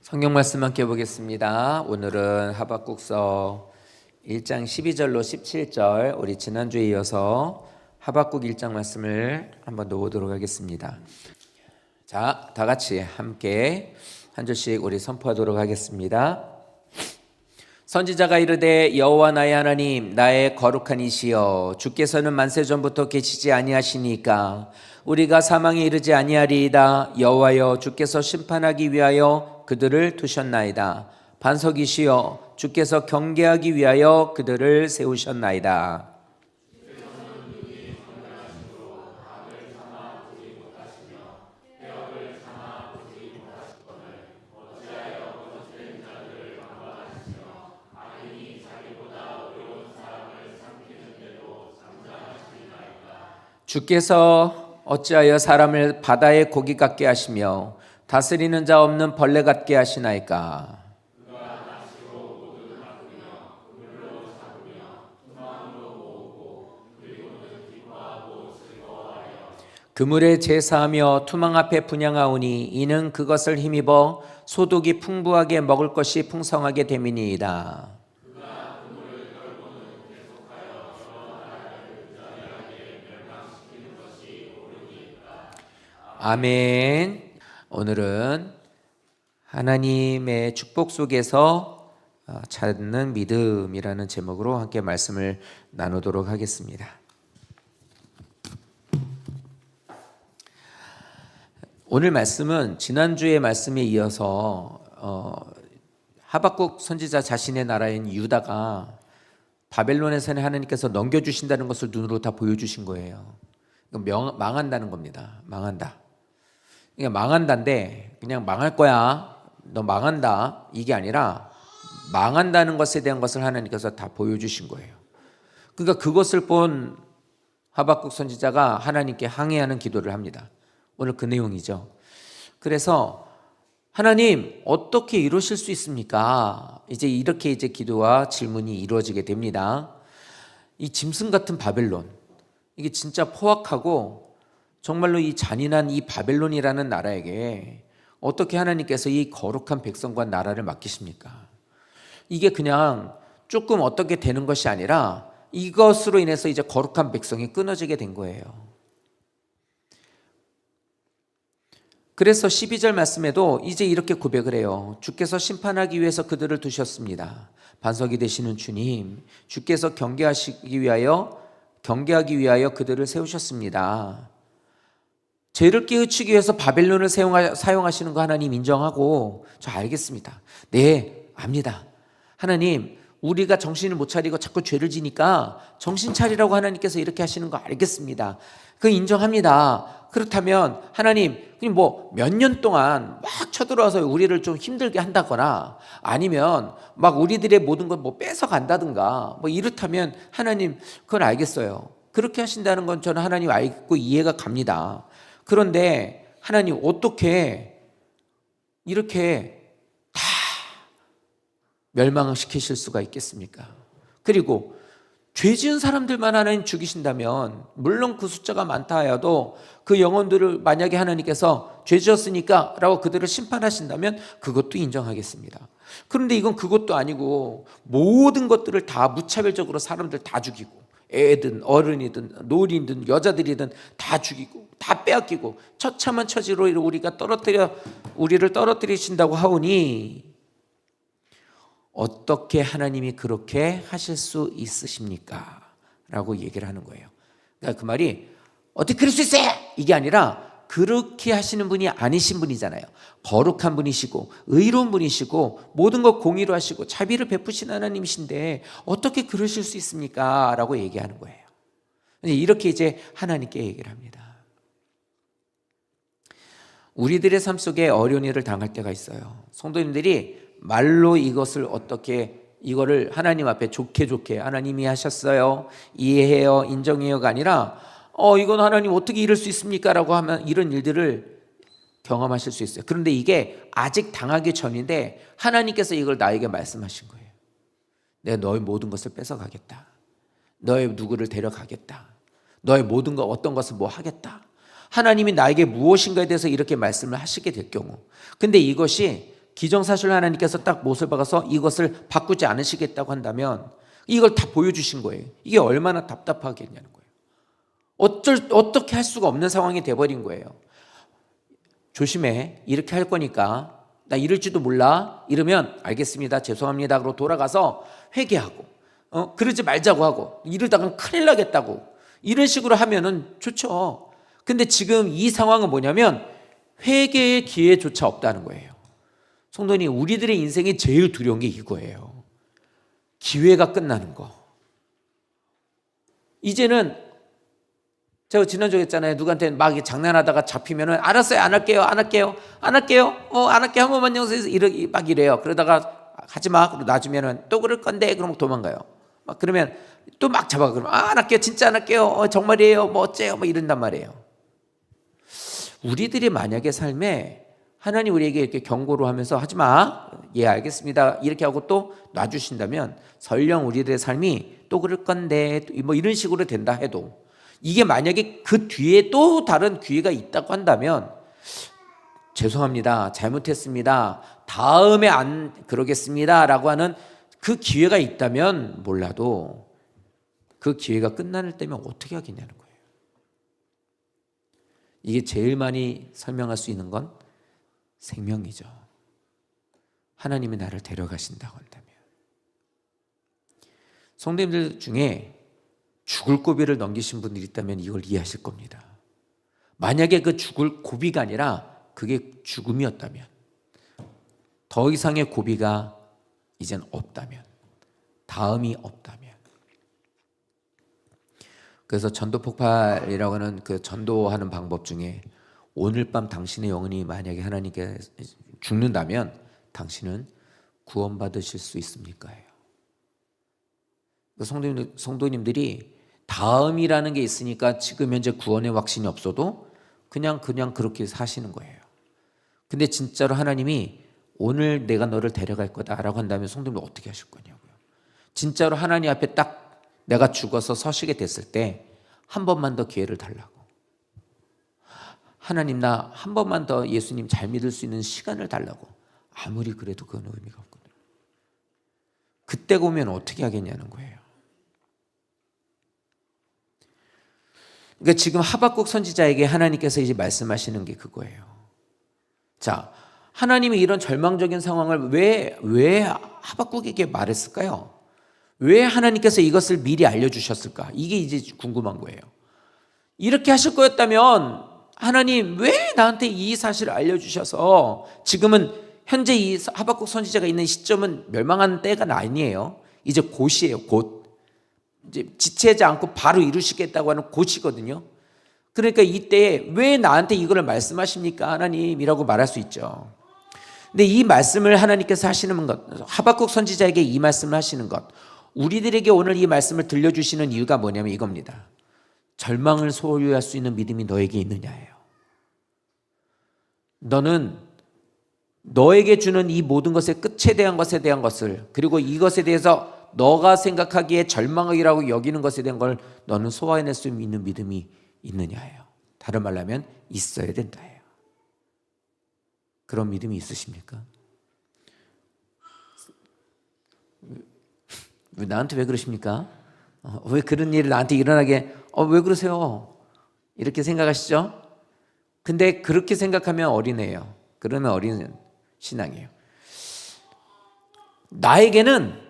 성경 말씀 함께 보겠습니다. 오늘은 하박국서 1장 12절로 17절, 우리 지난주에 이어서 하박국 1장 말씀을 한번 더 보도록 하겠습니다. 자, 다 같이 함께 한 절씩 우리 선포하도록 하겠습니다. 선지자가 이르되 여호와 나의 하나님, 나의 거룩한 이시여, 주께서는 만세 전부터 계시지 아니하시니까 우리가 사망에 이르지 아니하리이다. 여호와여, 주께서 심판하기 위하여 그들을 두셨나이다. 반석이시여, 주께서 경계하기 위하여 그들을 세우셨나이다. 주께서 어찌하여 사람을 바다의 고기 같게 하시며 다스리는 자 없는 벌레 같게 하시나이까. 그물에 제사하며 투망 앞에 분향하오니 이는 그것을 힘입어 소득이 풍부하게 먹을 것이 풍성하게 됨이니이다. 아멘. 오늘은 하나님의 축복 속에서 찾는 믿음이라는 제목으로 함께 말씀을 나누도록 하겠습니다. 오늘 말씀은 지난주의 말씀에 이어서 하박국 선지자 자신의 나라인 유다가 바벨론에서는 하나님께서 넘겨주신다는 것을 눈으로 다 보여주신 거예요. 망한다는 겁니다. 망한다. 그러니까 망한다인데 그냥 망할 거야, 너 망한다, 이게 아니라 망한다는 것에 대한 것을 하나님께서 다 보여주신 거예요. 그러니까 그것을 본 하박국 선지자가 하나님께 항의하는 기도를 합니다. 오늘 그 내용이죠. 그래서 하나님, 어떻게 이러실 수 있습니까? 이렇게 기도와 질문이 이루어지게 됩니다. 이 짐승 같은 바벨론, 이게 진짜 포악하고 정말로 이 잔인한 이 바벨론이라는 나라에게 어떻게 하나님께서 이 거룩한 백성과 나라를 맡기십니까? 이게 그냥 조금 어떻게 되는 것이 아니라 이것으로 인해서 이제 거룩한 백성이 끊어지게 된 거예요. 그래서 12절 말씀에도 이제 이렇게 고백을 해요. 주께서 심판하기 위해서 그들을 두셨습니다. 반석이 되시는 주님, 주께서 경계하기 위하여 그들을 세우셨습니다. 죄를 깨우치기 위해서 바벨론을 사용하시는 거 하나님 인정하고, 저 알겠습니다. 네, 압니다. 하나님, 우리가 정신을 못 차리고 자꾸 죄를 지니까 정신 차리라고 하나님께서 이렇게 하시는 거 알겠습니다. 그거 인정합니다. 그렇다면 하나님, 몇 년 동안 막 쳐들어와서 우리를 좀 힘들게 한다거나 아니면 막 우리들의 모든 걸 뺏어 간다든가 이렇다면 하나님, 그건 알겠어요. 그렇게 하신다는 건 저는 하나님 알고 이해가 갑니다. 그런데 하나님, 어떻게 이렇게 다 멸망시키실 수가 있겠습니까? 그리고 죄 지은 사람들만 하나님 죽이신다면, 물론 그 숫자가 많다 하여도 그 영혼들을 만약에 하나님께서 죄 지었으니까 라고 그들을 심판하신다면 그것도 인정하겠습니다. 그런데 이건 그것도 아니고 모든 것들을 다 무차별적으로 사람들 다 죽이고, 애든 어른이든 노인이든 여자들이든 다 죽이고 다 빼앗기고 처참한 처지로 우리를 떨어뜨리신다고 하오니 어떻게 하나님이 그렇게 하실 수 있으십니까? 라고 얘기를 하는 거예요. 그러니까 그 말이 어떻게 그럴 수 있어요? 이게 아니라 그렇게 하시는 분이 아니신 분이잖아요. 거룩한 분이시고 의로운 분이시고 모든 것 공의로 하시고 자비를 베푸신 하나님이신데 어떻게 그러실 수 있습니까? 라고 얘기하는 거예요. 이렇게 하나님께 얘기를 합니다. 우리들의 삶 속에 어려운 일을 당할 때가 있어요. 성도님들이 말로 이거를 하나님 앞에 좋게 하나님이 하셨어요, 이해해요, 인정해요가 아니라 이건 하나님 어떻게 이럴 수 있습니까? 라고 하면 이런 일들을 경험하실 수 있어요. 그런데 이게 아직 당하기 전인데 하나님께서 이걸 나에게 말씀하신 거예요. 내가 너의 모든 것을 뺏어가겠다. 너의 누구를 데려가겠다. 너의 모든 것, 어떤 것을 하겠다. 하나님이 나에게 무엇인가에 대해서 이렇게 말씀을 하시게 될 경우, 근데 이것이 기정사실로 하나님께서 딱 못을 박아서 이것을 바꾸지 않으시겠다고 한다면 이걸 다 보여주신 거예요. 이게 얼마나 답답하겠냐는 거예요. 어떻게 할 수가 없는 상황이 돼버린 거예요. 조심해. 이렇게 할 거니까. 나 이럴지도 몰라. 이러면 알겠습니다. 죄송합니다. 그러고 돌아가서 회개하고 그러지 말자고 하고 이러다간 큰일 나겠다고 이런 식으로 하면은 좋죠. 근데 지금 이 상황은 뭐냐면 회개의 기회조차 없다는 거예요. 성도님, 우리들의 인생에 제일 두려운 게 이거예요. 기회가 끝나는 거. 이제는 제가 지난주에 했잖아요. 누구한테 막 장난하다가 잡히면은 알았어요. 안 할게요. 안 할게요. 안 할게요. 안 할게요. 한 번만 용서해서 막 이래요. 그러다가 하지 마. 그리고 놔주면은 또 그럴 건데 그러면 도망가요. 막 그러면 또 막 잡아. 그러면 안 할게요. 진짜 안 할게요. 정말이에요. 뭐 어째요. 뭐 이런단 말이에요. 우리들이 만약에 삶에 하나님 우리에게 이렇게 경고를 하면서 하지 마. 예, 알겠습니다. 이렇게 하고 또 놔주신다면 설령 우리들의 삶이 또 그럴 건데 뭐 이런 식으로 된다 해도 이게 만약에 그 뒤에 또 다른 기회가 있다고 한다면 죄송합니다. 잘못했습니다. 다음에 안 그러겠습니다. 라고 하는 그 기회가 있다면 몰라도 그 기회가 끝날 때면 어떻게 하겠냐는 거예요. 이게 제일 많이 설명할 수 있는 건 생명이죠. 하나님이 나를 데려가신다고 한다면. 성도님들 중에 죽을 고비를 넘기신 분들이 있다면 이걸 이해하실 겁니다. 만약에 그 죽을 고비가 아니라 그게 죽음이었다면, 더 이상의 고비가 이젠 없다면, 다음이 없다면. 그래서 전도 폭발이라고 하는 그 전도하는 방법 중에 오늘 밤 당신의 영혼이 만약에 하나님께 죽는다면 당신은 구원받으실 수 있습니까? 성도님들이 다음이라는 게 있으니까 지금 현재 구원의 확신이 없어도 그냥 그렇게 사시는 거예요. 근데 진짜로 하나님이 오늘 내가 너를 데려갈 거다라고 한다면 성도님들 어떻게 하실 거냐고요. 진짜로 하나님 앞에 딱 내가 죽어서 서시게 됐을 때 한 번만 더 기회를 달라고. 하나님 나 한 번만 더 예수님 잘 믿을 수 있는 시간을 달라고. 아무리 그래도 그건 의미가 없거든요. 그때 오면 어떻게 하겠냐는 거예요. 그러니까 지금 하박국 선지자에게 하나님께서 이제 말씀하시는 게 그거예요. 자, 하나님이 이런 절망적인 상황을 왜 하박국에게 말했을까요? 왜 하나님께서 이것을 미리 알려주셨을까? 이게 이제 궁금한 거예요. 이렇게 하실 거였다면 하나님 왜 나한테 이 사실을 알려주셔서 지금은 현재 이 하박국 선지자가 있는 시점은 멸망하는 때가 아니에요. 이제 곧이에요. 곧. 이제 지체하지 않고 바로 이루시겠다고 하는 곧이거든요. 그러니까 이때 왜 나한테 이걸 말씀하십니까? 하나님이라고 말할 수 있죠. 근데 이 말씀을 하나님께서 하시는 것, 하박국 선지자에게 이 말씀을 하시는 것, 우리들에게 오늘 이 말씀을 들려주시는 이유가 뭐냐면 이겁니다. 절망을 소유할 수 있는 믿음이 너에게 있느냐예요. 너는 너에게 주는 이 모든 것의 끝에 대한 것을 그리고 이것에 대해서 너가 생각하기에 절망이라고 여기는 것에 대한 걸 너는 소화해낼 수 있는 믿음이 있느냐예요. 다른 말로 하면 있어야 된다예요. 그런 믿음이 있으십니까? 나한테 왜 그러십니까? 왜 그런 일이 나한테 일어나게 왜 그러세요? 이렇게 생각하시죠? 근데 그렇게 생각하면 어린애예요. 그러면 어린 신앙이에요. 나에게는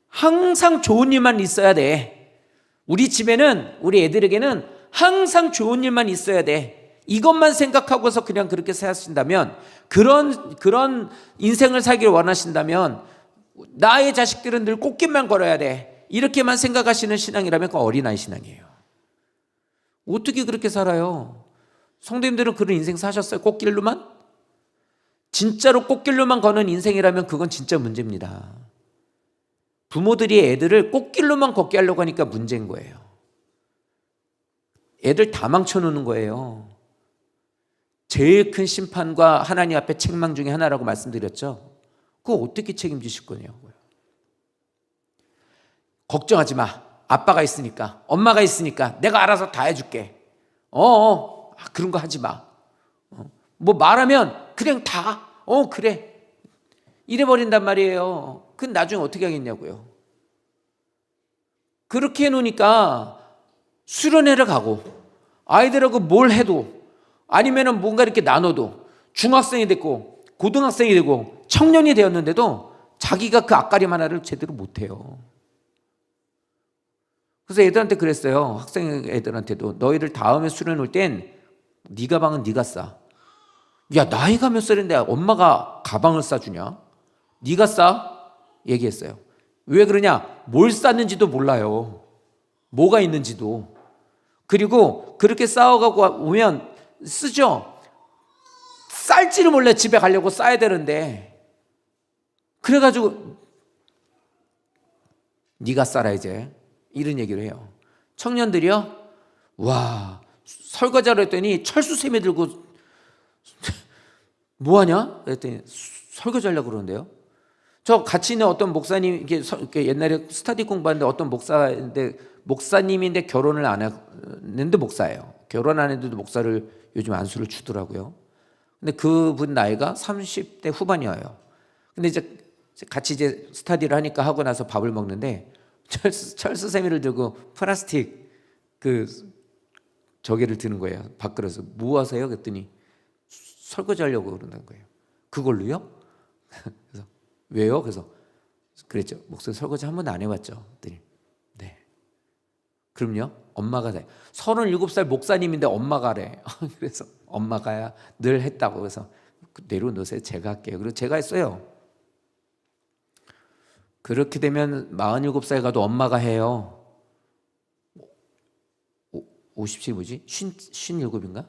항상 좋은 일만 있어야 돼. 우리 집에는 우리 애들에게는 항상 좋은 일만 있어야 돼. 이것만 생각하고서 그냥 그렇게 사신다면 그런 인생을 살기를 원하신다면 나의 자식들은 늘 꽃길만 걸어야 돼. 이렇게만 생각하시는 신앙이라면 그 어린아이 신앙이에요. 어떻게 그렇게 살아요? 성도님들은 그런 인생 사셨어요? 꽃길로만? 진짜로 꽃길로만 거는 인생이라면 그건 진짜 문제입니다. 부모들이 애들을 꽃길로만 걷게 하려고 하니까 문제인 거예요. 애들 다 망쳐놓는 거예요. 제일 큰 심판과 하나님 앞에 책망 중에 하나라고 말씀드렸죠. 그거 어떻게 책임지실 거냐고요. 걱정하지 마. 아빠가 있으니까, 엄마가 있으니까 내가 알아서 다 해줄게. 그런 거 하지 마. 뭐 말하면 그냥 다 그래. 이래버린단 말이에요. 그럼 나중에 어떻게 하겠냐고요. 그렇게 해놓으니까 수련회를 가고 아이들하고 뭘 해도 아니면은 뭔가 이렇게 나눠도 중학생이 됐고 고등학생이 되고 청년이 되었는데도 자기가 그 앞가림 하나를 제대로 못해요. 그래서 애들한테 그랬어요. 학생 애들한테도 너희들 다음에 수련회 올 땐 네 가방은 네가 싸. 야, 나이가 몇 살인데 엄마가 가방을 싸주냐? 네가 싸? 얘기했어요. 왜 그러냐? 뭘 쌌는지도 몰라요. 뭐가 있는지도. 그리고 그렇게 싸워가고 오면 쓰죠. 쌀지를 몰래 집에 가려고 싸야 되는데 그래가지고 네가 싸라 이제 이런 얘기를 해요. 청년들이요. 와, 설거지하러 했더니 철수세미 들고 뭐하냐? 그랬더니 설거지하려고 그러는데요. 저 같이 있는 어떤 목사님, 이렇게 옛날에 스터디 공부하는데 어떤 목사님인데 결혼을 안 했는데 목사예요. 결혼 안 했는데도 목사를 요즘 안수를 주더라고요. 근데 그분 나이가 30대 후반이에요. 근데 이제 같이 이제 스터디를 하니까 하고 나서 밥을 먹는데 철수세미를 들고 플라스틱 저기를 드는 거예요. 밥그릇을. 뭐 하세요? 그랬더니 설거지 하려고 그런다는 거예요. 그걸로요? 그래서 왜요? 그래서 그랬죠. 목사님 설거지 한 번도 안 해봤죠. 그랬더니 네. 그럼요? 엄마가 돼. 37살 목사님인데 엄마가래. 그래서 엄마가야 늘 했다고. 그래서 내려놓으세요. 제가 할게요. 그리고 제가 했어요. 그렇게 되면 47살 가도 엄마가 해요. 50이 뭐지? 57인가?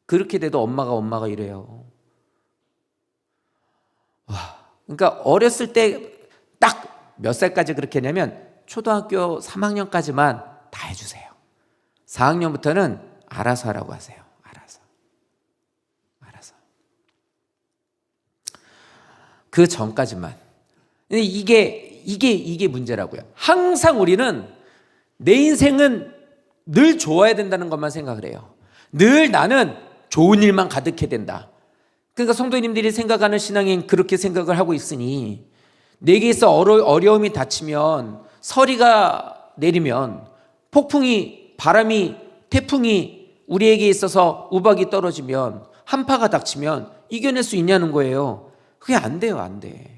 그렇게 돼도 엄마가 이래요. 와, 그러니까 어렸을 때 딱 몇 살까지 그렇게 하냐면 초등학교 3학년까지만 다 해주세요. 4학년부터는 알아서 하라고 하세요. 알아서. 그 전까지만. 이게 문제라고요. 항상 우리는 내 인생은 늘 좋아야 된다는 것만 생각을 해요. 늘 나는 좋은 일만 가득해야 된다. 그러니까 성도님들이 생각하는 신앙인 그렇게 생각을 하고 있으니 내게 있어 어려움이 닥치면 서리가 내리면 폭풍이 바람이 태풍이 우리에게 있어서 우박이 떨어지면 한파가 닥치면 이겨낼 수 있냐는 거예요. 그게 안 돼요. 안 돼.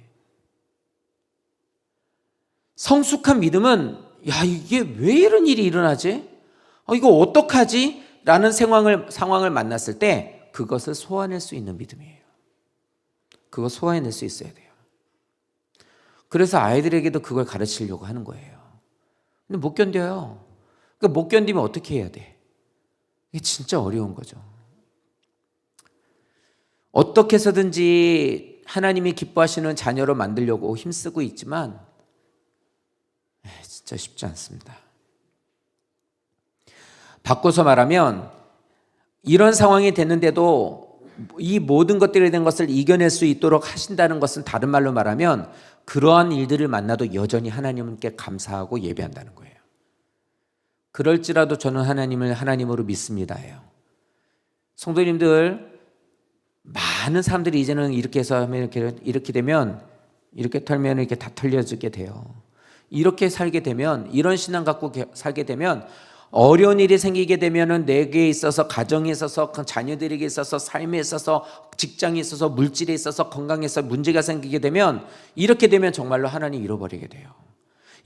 성숙한 믿음은 야, 이게 왜 이런 일이 일어나지? 이거 어떡하지? 라는 상황을 만났을 때 그것을 소화해낼 수 있는 믿음이에요. 그거 소화해낼 수 있어야 돼요. 그래서 아이들에게도 그걸 가르치려고 하는 거예요. 근데 못 견뎌요. 그러니까 못 견디면 어떻게 해야 돼? 이게 진짜 어려운 거죠. 어떻게 해서든지 하나님이 기뻐하시는 자녀로 만들려고 힘쓰고 있지만 진짜 쉽지 않습니다. 바꿔서 말하면 이런 상황이 됐는데도 이 모든 것들에 대한 것을 이겨낼 수 있도록 하신다는 것은 다른 말로 말하면 그러한 일들을 만나도 여전히 하나님께 감사하고 예배한다는 거예요. 그럴지라도 저는 하나님을 하나님으로 믿습니다예요. 성도님들 많은 사람들이 이제는 이렇게 해서 하면 이렇게 되면 이렇게 털면 이렇게 다 털려지게 돼요. 이렇게 살게 되면 이런 신앙 갖고 살게 되면 어려운 일이 생기게 되면은 내게 있어서 가정에 있어서 자녀들에게 있어서 삶에 있어서 직장에 있어서 물질에 있어서 건강에 있어서 문제가 생기게 되면 이렇게 되면 정말로 하나님 잃어버리게 돼요.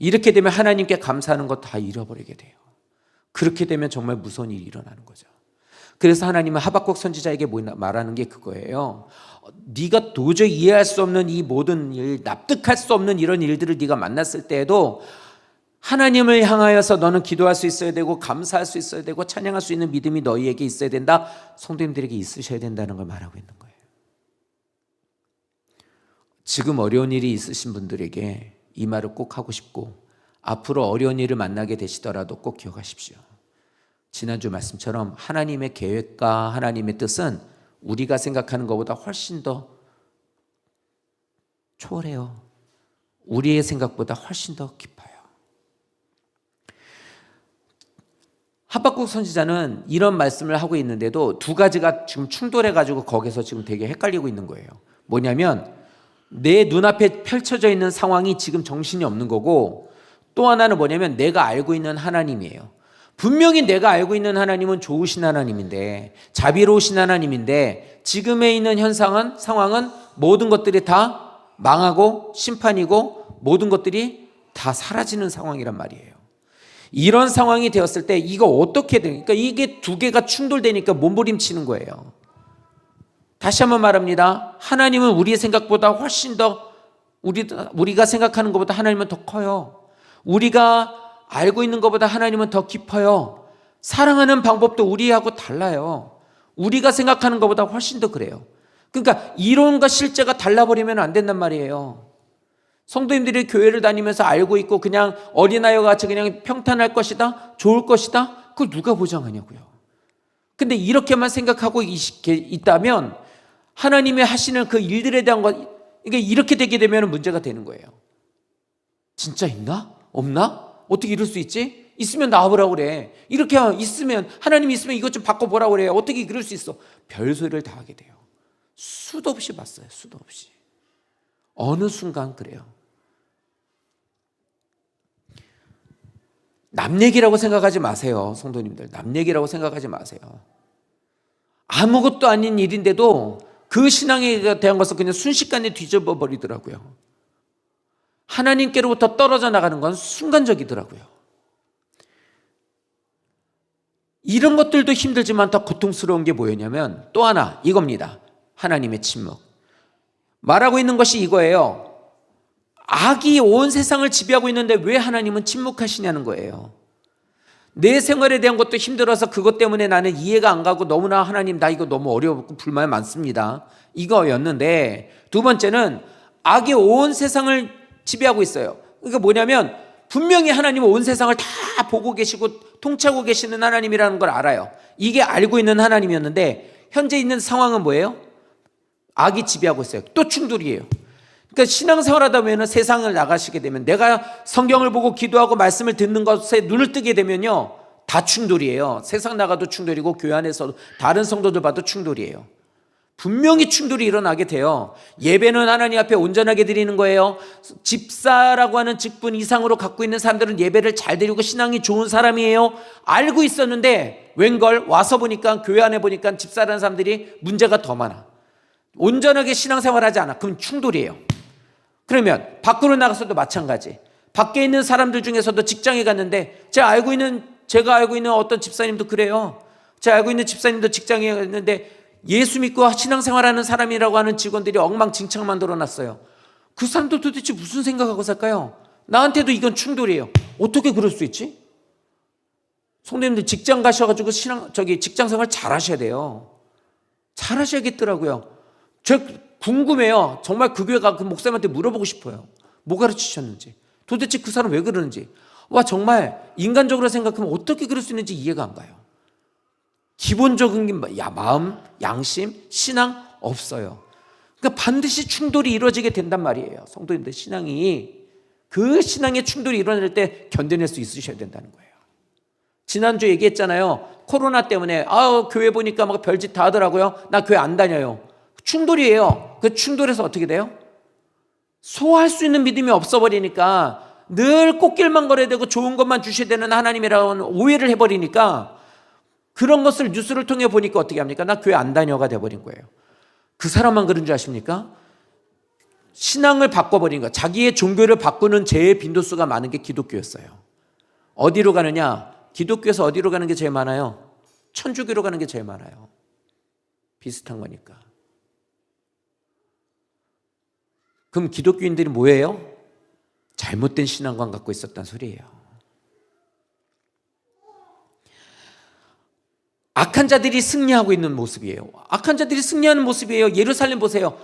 이렇게 되면 하나님께 감사하는 것 다 잃어버리게 돼요. 그렇게 되면 정말 무서운 일이 일어나는 거죠. 그래서 하나님은 하박국 선지자에게 말하는 게 그거예요. 네가 도저히 이해할 수 없는 이 모든 일, 납득할 수 없는 이런 일들을 네가 만났을 때에도 하나님을 향하여서 너는 기도할 수 있어야 되고 감사할 수 있어야 되고 찬양할 수 있는 믿음이 너희에게 있어야 된다. 성도님들에게 있으셔야 된다는 걸 말하고 있는 거예요. 지금 어려운 일이 있으신 분들에게 이 말을 꼭 하고 싶고 앞으로 어려운 일을 만나게 되시더라도 꼭 기억하십시오. 지난주 말씀처럼 하나님의 계획과 하나님의 뜻은 우리가 생각하는 것보다 훨씬 더 초월해요. 우리의 생각보다 훨씬 더 깊어요. 하박국 선지자는 이런 말씀을 하고 있는데도 두 가지가 지금 충돌해가지고 거기서 지금 되게 헷갈리고 있는 거예요. 뭐냐면 내 눈앞에 펼쳐져 있는 상황이 지금 정신이 없는 거고, 또 하나는 뭐냐면 내가 알고 있는 하나님이에요. 분명히 내가 알고 있는 하나님은 좋으신 하나님인데, 자비로우신 하나님인데, 지금에 있는 상황은 모든 것들이 다 망하고 심판이고 모든 것들이 다 사라지는 상황이란 말이에요. 이런 상황이 되었을 때 이거 어떻게 되니까, 이게 두 개가 충돌되니까 몸부림치는 거예요. 다시 한번 말합니다. 하나님은 우리의 생각보다 훨씬 더, 우리가 생각하는 것보다 하나님은 더 커요. 우리가 알고 있는 것보다 하나님은 더 깊어요. 사랑하는 방법도 우리하고 달라요. 우리가 생각하는 것보다 훨씬 더 그래요. 그러니까 이론과 실제가 달라버리면 안 된단 말이에요. 성도님들이 교회를 다니면서 알고 있고 그냥 어린아이와 같이 그냥 평탄할 것이다, 좋을 것이다, 그걸 누가 보장하냐고요. 근데 이렇게만 생각하고 있다면 하나님이 하시는 그 일들에 대한 이게 이렇게 되게 되면 문제가 되는 거예요. 진짜 있나? 없나? 어떻게 이럴 수 있지? 있으면 나와보라고 그래. 이렇게 있으면, 하나님이 있으면 이것 좀 바꿔보라고 그래. 어떻게 그럴 수 있어? 별소리를 다 하게 돼요. 수도 없이 봤어요. 수도 없이. 어느 순간 그래요. 남 얘기라고 생각하지 마세요. 성도님들, 남 얘기라고 생각하지 마세요. 아무것도 아닌 일인데도 그 신앙에 대한 것을 그냥 순식간에 뒤집어 버리더라고요. 하나님께로부터 떨어져 나가는 건 순간적이더라고요. 이런 것들도 힘들지만 더 고통스러운 게 뭐였냐면 또 하나 이겁니다. 하나님의 침묵. 말하고 있는 것이 이거예요. 악이 온 세상을 지배하고 있는데 왜 하나님은 침묵하시냐는 거예요. 내 생활에 대한 것도 힘들어서 그것 때문에 나는 이해가 안 가고 너무나 하나님 나 이거 너무 어려웠고 불만이 많습니다. 이거였는데, 두 번째는 악이 온 세상을 지배하고 있어요. 그러니까 뭐냐면 분명히 하나님은 온 세상을 다 보고 계시고 통치하고 계시는 하나님이라는 걸 알아요. 이게 알고 있는 하나님이었는데 현재 있는 상황은 뭐예요? 악이 지배하고 있어요. 또 충돌이에요. 그러니까 신앙생활하다 보면 세상을 나가시게 되면, 내가 성경을 보고 기도하고 말씀을 듣는 것에 눈을 뜨게 되면요, 다 충돌이에요. 세상 나가도 충돌이고 교회 안에서도 다른 성도들 봐도 충돌이에요. 분명히 충돌이 일어나게 돼요. 예배는 하나님 앞에 온전하게 드리는 거예요. 집사라고 하는 직분 이상으로 갖고 있는 사람들은 예배를 잘 드리고 신앙이 좋은 사람이에요. 알고 있었는데 웬걸 와서 보니까, 교회 안에 보니까 집사라는 사람들이 문제가 더 많아. 온전하게 신앙생활하지 않아. 그럼 충돌이에요. 그러면 밖으로 나가서도 마찬가지. 밖에 있는 사람들 중에서도 직장에 갔는데 제가 알고 있는 어떤 집사님도 그래요. 제가 알고 있는 집사님도 직장에 갔는데 예수 믿고 신앙생활하는 사람이라고 하는 직원들이 엉망진창 만들어놨어요. 그 사람도 도대체 무슨 생각하고 살까요? 나한테도 이건 충돌이에요. 어떻게 그럴 수 있지? 성도님들 직장 가셔가지고 직장생활 잘 하셔야 돼요. 잘 하셔야겠더라고요. 저 궁금해요. 정말 그 교회 그 목사님한테 물어보고 싶어요. 뭐 가르치셨는지, 도대체 그 사람 왜 그러는지. 와, 정말 인간적으로 생각하면 어떻게 그럴 수 있는지 이해가 안 가요. 기본적인 마음, 양심, 신앙 없어요. 그러니까 반드시 충돌이 이루어지게 된단 말이에요. 성도님들 그 신앙의 충돌이 일어날 때 견뎌낼 수 있으셔야 된다는 거예요. 지난주에 얘기했잖아요. 코로나 때문에 교회 보니까 막 별짓 다 하더라고요. 나 교회 안 다녀요. 충돌이에요. 그 충돌에서 어떻게 돼요? 소화할 수 있는 믿음이 없어버리니까 늘 꽃길만 걸어야 되고 좋은 것만 주셔야 되는 하나님이라는 오해를 해버리니까, 그런 것을 뉴스를 통해 보니까 어떻게 합니까? 나 교회 안 다녀가 돼버린 거예요. 그 사람만 그런 줄 아십니까? 신앙을 바꿔버린 거, 자기의 종교를 바꾸는 제일 빈도수가 많은 게 기독교였어요. 어디로 가느냐? 기독교에서 어디로 가는 게 제일 많아요? 천주교로 가는 게 제일 많아요. 비슷한 거니까. 그럼 기독교인들이 뭐예요? 잘못된 신앙관 갖고 있었단 소리예요. 악한 자들이 승리하고 있는 모습이에요. 악한 자들이 승리하는 모습이에요. 예루살렘 보세요.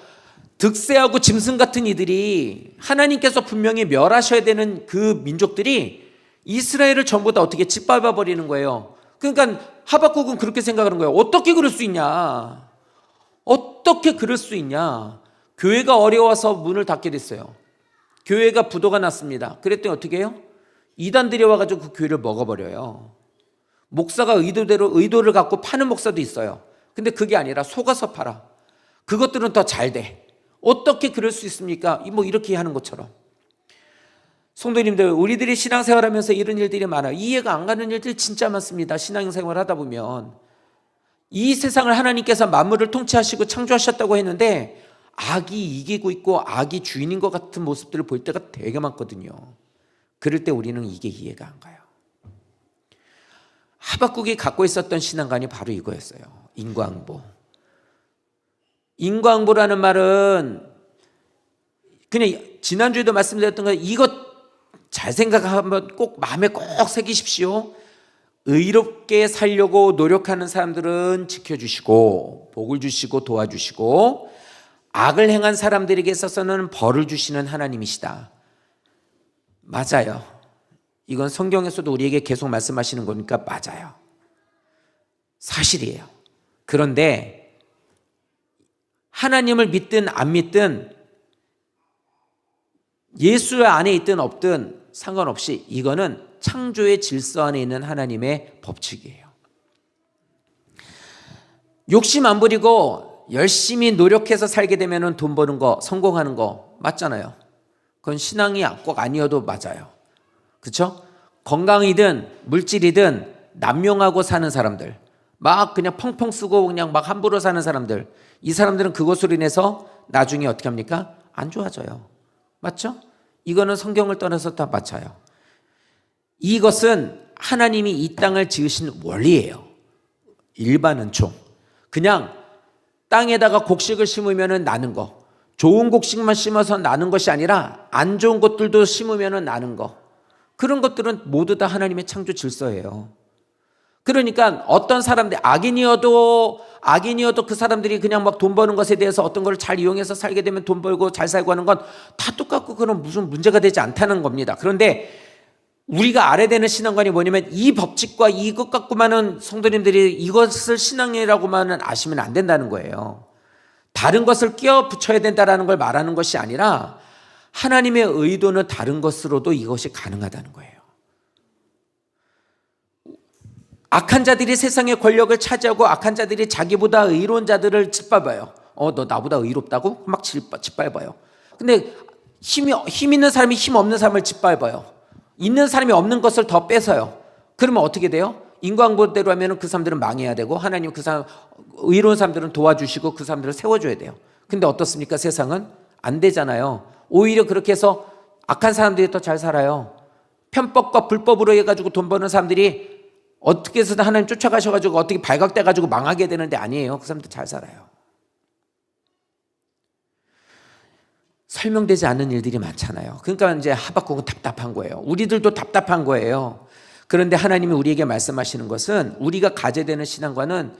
득세하고 짐승 같은 이들이, 하나님께서 분명히 멸하셔야 되는 그 민족들이 이스라엘을 전부 다 어떻게 짓밟아 버리는 거예요. 그러니까 하박국은 그렇게 생각하는 거예요. 어떻게 그럴 수 있냐? 어떻게 그럴 수 있냐? 교회가 어려워서 문을 닫게 됐어요. 교회가 부도가 났습니다. 그랬더니 어떻게 해요? 이단들이 와가지고 그 교회를 먹어버려요. 목사가 의도를 갖고 파는 목사도 있어요. 근데 그게 아니라 속아서 팔아. 그것들은 더 잘 돼. 어떻게 그럴 수 있습니까? 뭐 이렇게 하는 것처럼. 성도님들, 우리들이 신앙생활하면서 이런 일들이 많아요. 이해가 안 가는 일들이 진짜 많습니다. 신앙생활 하다 보면 이 세상을 하나님께서 만물을 통치하시고 창조하셨다고 했는데 악이 이기고 있고 악이 주인인 것 같은 모습들을 볼 때가 되게 많거든요. 그럴 때 우리는 이게 이해가 안 가요. 하박국이 갖고 있었던 신앙관이 바로 이거였어요. 인과응보. 인과응보라는 말은 그냥 지난주에도 말씀드렸던 거, 이것 잘 생각하면 꼭 마음에 꼭 새기십시오. 의롭게 살려고 노력하는 사람들은 지켜주시고 복을 주시고 도와주시고, 악을 행한 사람들에게 있어서는 벌을 주시는 하나님이시다. 맞아요. 이건 성경에서도 우리에게 계속 말씀하시는 거니까 맞아요. 사실이에요. 그런데 하나님을 믿든 안 믿든, 예수 안에 있든 없든 상관없이 이거는 창조의 질서 안에 있는 하나님의 법칙이에요. 욕심 안 부리고 열심히 노력해서 살게 되면 돈 버는 거, 성공하는 거 맞잖아요. 그건 신앙이 꼭 아니어도 맞아요. 그렇죠? 건강이든 물질이든 남용하고 사는 사람들, 막 그냥 펑펑 쓰고 그냥 막 함부로 사는 사람들, 이 사람들은 그것으로 인해서 나중에 어떻게 합니까? 안 좋아져요. 맞죠? 이거는 성경을 떠나서 다 맞아요. 이것은 하나님이 이 땅을 지으신 원리예요. 일반은총. 그냥 땅에다가 곡식을 심으면 나는 거, 좋은 곡식만 심어서 나는 것이 아니라 안 좋은 것들도 심으면 나는 거, 그런 것들은 모두 다 하나님의 창조 질서예요. 그러니까 어떤 사람들, 악인이어도 그 사람들이 그냥 막 돈 버는 것에 대해서 어떤 걸 잘 이용해서 살게 되면 돈 벌고 잘 살고 하는 건 다 똑같고 그런 무슨 문제가 되지 않다는 겁니다. 그런데 우리가 알아야 되는 신앙관이 뭐냐면, 이 법칙과 이것 갖고만은 성도님들이 이것을 신앙이라고만은 아시면 안 된다는 거예요. 다른 것을 끼워 붙여야 된다는 걸 말하는 것이 아니라 하나님의 의도는 다른 것으로도 이것이 가능하다는 거예요. 악한 자들이 세상의 권력을 차지하고 악한 자들이 자기보다 의로운 자들을 짓밟아요. 너 나보다 의롭다고? 막 짓밟아요. 근데 힘 있는 사람이 힘 없는 사람을 짓밟아요. 있는 사람이 없는 것을 더 뺏어요. 그러면 어떻게 돼요? 인과응보대로 하면 그 사람들은 망해야 되고, 하나님 그 사람, 의로운 사람들은 도와주시고 그 사람들을 세워줘야 돼요. 근데 어떻습니까? 세상은 안 되잖아요. 오히려 그렇게 해서 악한 사람들이 더 잘 살아요. 편법과 불법으로 해가지고 돈 버는 사람들이 어떻게 해서든 하나님 쫓아가셔가지고 어떻게 발각돼가지고 망하게 되는데 아니에요. 그 사람들 잘 살아요. 설명되지 않는 일들이 많잖아요. 그러니까 이제 하박국은 답답한 거예요. 우리들도 답답한 거예요. 그런데 하나님이 우리에게 말씀하시는 것은, 우리가 가져야 되는 신앙관은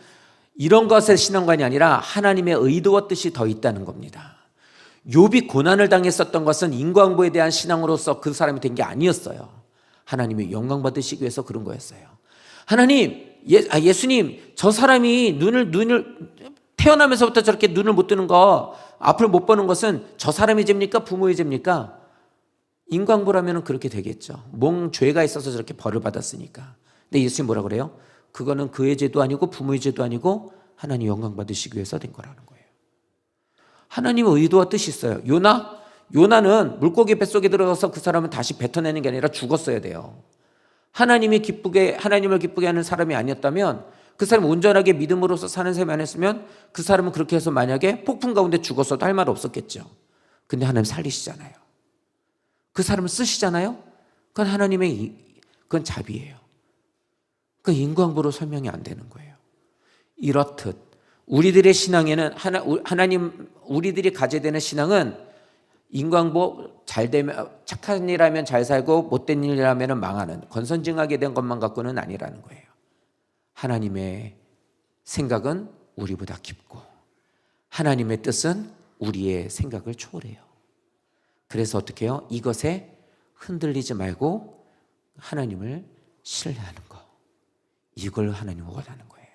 이런 것의 신앙관이 아니라 하나님의 의도와 뜻이 더 있다는 겁니다. 욥이 고난을 당했었던 것은 인과응보에 대한 신앙으로서 그 사람이 된 게 아니었어요. 하나님이 영광 받으시기 위해서 그런 거였어요. 하나님, 예수님, 저 사람이 눈을 태어나면서부터 저렇게 눈을 못 뜨는 거, 앞을 못 보는 것은 저 사람의 죄입니까? 부모의 죄입니까? 인과응보라면 그렇게 되겠죠. 뭔 죄가 있어서 저렇게 벌을 받았으니까. 근데 예수님 뭐라 그래요? 그거는 그의 죄도 아니고 부모의 죄도 아니고 하나님 영광 받으시기 위해서 된 거라는 거예요. 하나님의 의도와 뜻이 있어요. 요나는 물고기 뱃속에 들어가서 그 사람은 다시 뱉어내는 게 아니라 죽었어야 돼요. 하나님을 기쁘게 하는 사람이 아니었다면, 그 사람이 온전하게 믿음으로서 사는 삶이 아니었으면 그 사람은 그렇게 해서 만약에 폭풍 가운데 죽었어도 할 말 없었겠죠. 근데 하나님 살리시잖아요. 그 사람을 쓰시잖아요. 그건 하나님의, 그건 자비예요. 그 인과응보로 설명이 안 되는 거예요. 이렇듯 우리들의 신앙에는 우리들이 가져야 되는 신앙은, 인과응보 잘 되면, 착한 일하면 잘 살고 못된 일이라면 망하는, 권선징하게 된 것만 갖고는 아니라는 거예요. 하나님의 생각은 우리보다 깊고 하나님의 뜻은 우리의 생각을 초월해요. 그래서 어떻게 해요? 이것에 흔들리지 말고 하나님을 신뢰하는 거, 이걸 하나님 원하는 거예요.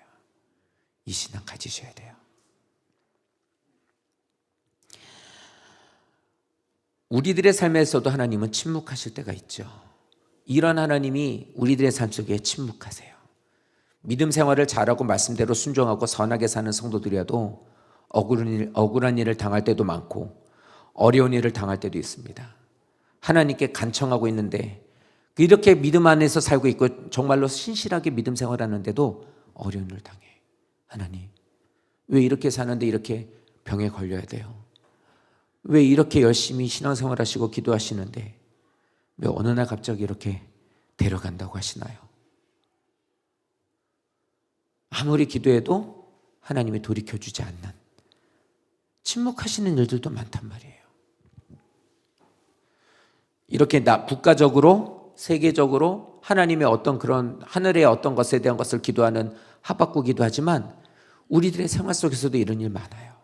이 신앙 가지셔야 돼요. 우리들의 삶에서도 하나님은 침묵하실 때가 있죠. 이런 하나님이 우리들의 삶 속에 침묵하세요. 믿음 생활을 잘하고 말씀대로 순종하고 선하게 사는 성도들이라도 억울한 일을 당할 때도 많고 어려운 일을 당할 때도 있습니다. 하나님께 간청하고 있는데 이렇게 믿음 안에서 살고 있고 정말로 신실하게 믿음 생활하는데도 어려운 일을 당해. 하나님, 왜 이렇게 사는데 이렇게 병에 걸려야 돼요? 왜 이렇게 열심히 신앙생활 하시고 기도하시는데 왜 어느 날 갑자기 이렇게 데려간다고 하시나요? 아무리 기도해도 하나님이 돌이켜주지 않는 침묵하시는 일들도 많단 말이에요. 이렇게 국가적으로 세계적으로 하나님의 어떤 그런 하늘의 어떤 것에 대한 것을 기도하는 하박국이기도 하지만 우리들의 생활 속에서도 이런 일 많아요.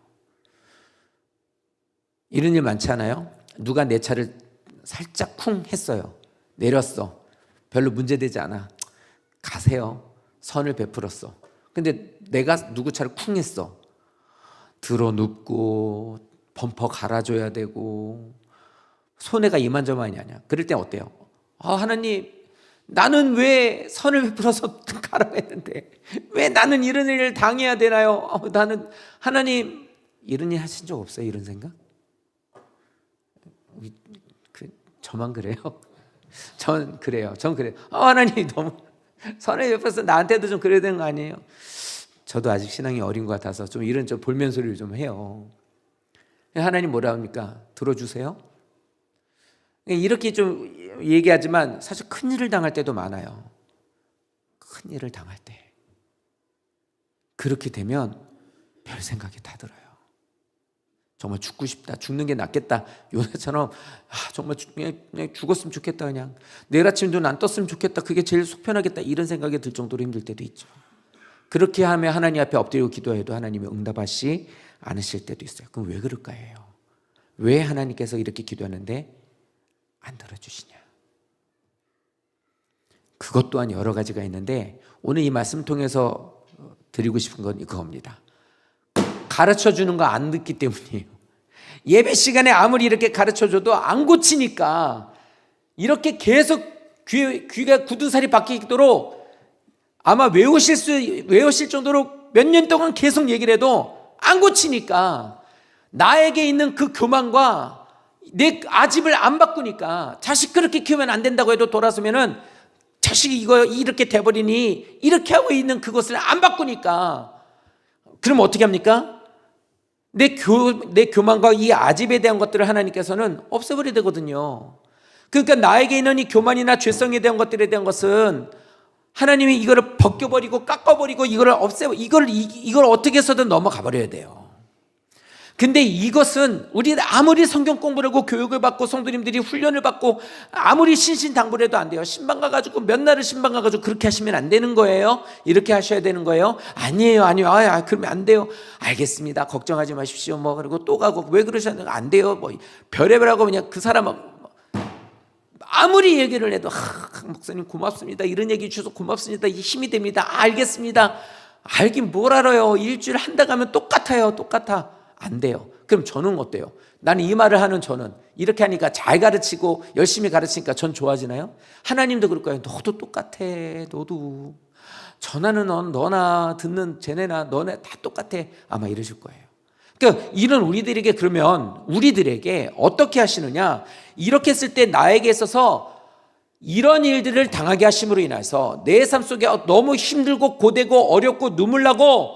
이런 일 많지 않아요? 누가 내 차를 살짝 쿵 했어요. 내렸어. 별로 문제되지 않아. 가세요. 선을 베풀었어. 근데 내가 누구 차를 쿵 했어. 들어 눕고 범퍼 갈아줘야 되고 손해가 이만저만이 아니야. 그럴 땐 어때요? 하나님, 나는 왜 선을 베풀어서 가라고 했는데 왜 나는 이런 일을 당해야 되나요? 나는 하나님, 이런 일 하신 적 없어요? 이런 생각? 저만 그래요? 전 그래요. 하나님, 너무 선을 베풀어서 나한테도 좀 그래야 되는 거 아니에요? 저도 아직 신앙이 어린 것 같아서 좀 이런 좀 볼면 소리를 좀 해요. 하나님 뭐라 합니까? 들어주세요? 이렇게 좀 얘기하지만 사실 큰 일을 당할 때도 많아요. 큰 일을 당할 때 그렇게 되면 별 생각이 다 들어요. 정말 죽고 싶다, 죽는 게 낫겠다, 요나처럼 정말 그냥 죽었으면 좋겠다, 그냥 내일 아침 눈 안 떴으면 좋겠다, 그게 제일 속 편하겠다, 이런 생각이 들 정도로 힘들 때도 있죠. 그렇게 하면 하나님 앞에 엎드리고 기도해도 하나님이 응답하시 않으실 때도 있어요. 그럼 왜 그럴까 해요. 왜 하나님께서 이렇게 기도하는데 안 들어주시냐? 그것 또한 여러 가지가 있는데 오늘 이 말씀 통해서 드리고 싶은 건 그겁니다. 가르쳐주는 거 안 듣기 때문이에요. 예배 시간에 아무리 이렇게 가르쳐줘도 안 고치니까 이렇게 계속 귀가 굳은 살이 박히도록 아마 외우실 정도로 몇 년 동안 계속 얘기를 해도 안 고치니까 나에게 있는 그 교만과 내 아집을 안 바꾸니까 자식 그렇게 키우면 안 된다고 해도 돌아서면은 자식이 이거 이렇게 돼버리니 이렇게 하고 있는 그것을 안 바꾸니까 그럼 어떻게 합니까? 내 교만과 이 아집에 대한 것들을 하나님께서는 없애버려야 되거든요. 그러니까 나에게 있는 이 교만이나 죄성에 대한 것들에 대한 것은 하나님이 이거를 벗겨버리고 깎아버리고 이거를 이걸 어떻게 해서든 넘어가 버려야 돼요. 근데 이것은 우리 아무리 성경 공부를 하고 교육을 받고 성도님들이 훈련을 받고 아무리 신신당부를 해도 안 돼요. 신방 가가지고 몇 날을 신방 가가지고 그렇게 하시면 안 되는 거예요? 이렇게 하셔야 되는 거예요? 아니에요. 그러면 안 돼요. 알겠습니다. 걱정하지 마십시오. 그리고 또 가고 왜 그러셨는가? 안 돼요. 별의별 하고 그냥 그 사람은 아무리 얘기를 해도 목사님 고맙습니다. 이런 얘기 주셔서 고맙습니다. 힘이 됩니다. 알겠습니다. 알긴 뭘 알아요. 일주일 한다 가면 똑같아. 안 돼요. 그럼 저는 어때요? 나는 이 말을 하는 저는 이렇게 하니까 잘 가르치고 열심히 가르치니까 전 좋아지나요? 하나님도 그럴 거예요. 너도 똑같아. 너도 전하는 너나 듣는 쟤네나 너네 다 똑같아. 아마 이러실 거예요. 그러니까 이런 우리들에게 어떻게 하시느냐? 이렇게 했을 때 나에게 있어서 이런 일들을 당하게 하심으로 인해서 내 삶 속에 너무 힘들고 고되고 어렵고 눈물 나고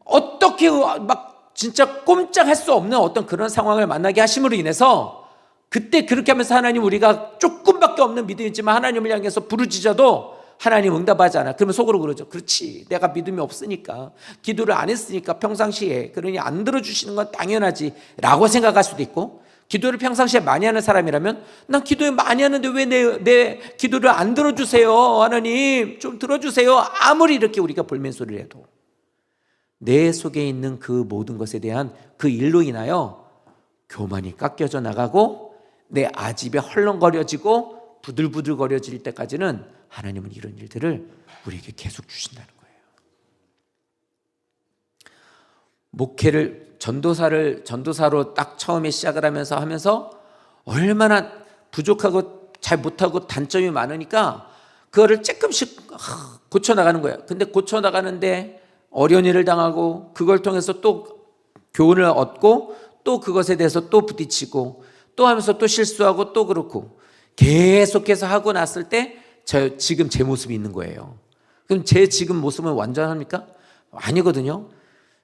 어떻게 막 진짜 꼼짝할 수 없는 어떤 그런 상황을 만나게 하심으로 인해서 그때 그렇게 하면서 하나님, 우리가 조금밖에 없는 믿음이 있지만 하나님을 향해서 부르짖어도 하나님 응답하지 않아. 그러면 속으로 그러죠. 그렇지, 내가 믿음이 없으니까, 기도를 안 했으니까 평상시에, 그러니 안 들어주시는 건 당연하지 라고 생각할 수도 있고, 기도를 평상시에 많이 하는 사람이라면 난 기도를 많이 하는데 왜 내 기도를 안 들어주세요? 하나님 좀 들어주세요. 아무리 이렇게 우리가 볼멘소리를 해도 내 속에 있는 그 모든 것에 대한 그 일로 인하여 교만이 깎여져 나가고 내 아집에 헐렁거려지고 부들부들거려질 때까지는 하나님은 이런 일들을 우리에게 계속 주신다는 거예요. 목회를 전도사로 딱 처음에 시작을 하면서 얼마나 부족하고 잘 못하고 단점이 많으니까 그거를 조금씩 고쳐나가는 거예요. 근데 고쳐나가는데 어려운 일을 당하고 그걸 통해서 또 교훈을 얻고 또 그것에 대해서 또 부딪히고 또 하면서 또 실수하고 또 그렇고 계속해서 하고 났을 때 지금 제 모습이 있는 거예요. 그럼 제 지금 모습은 완전합니까? 아니거든요.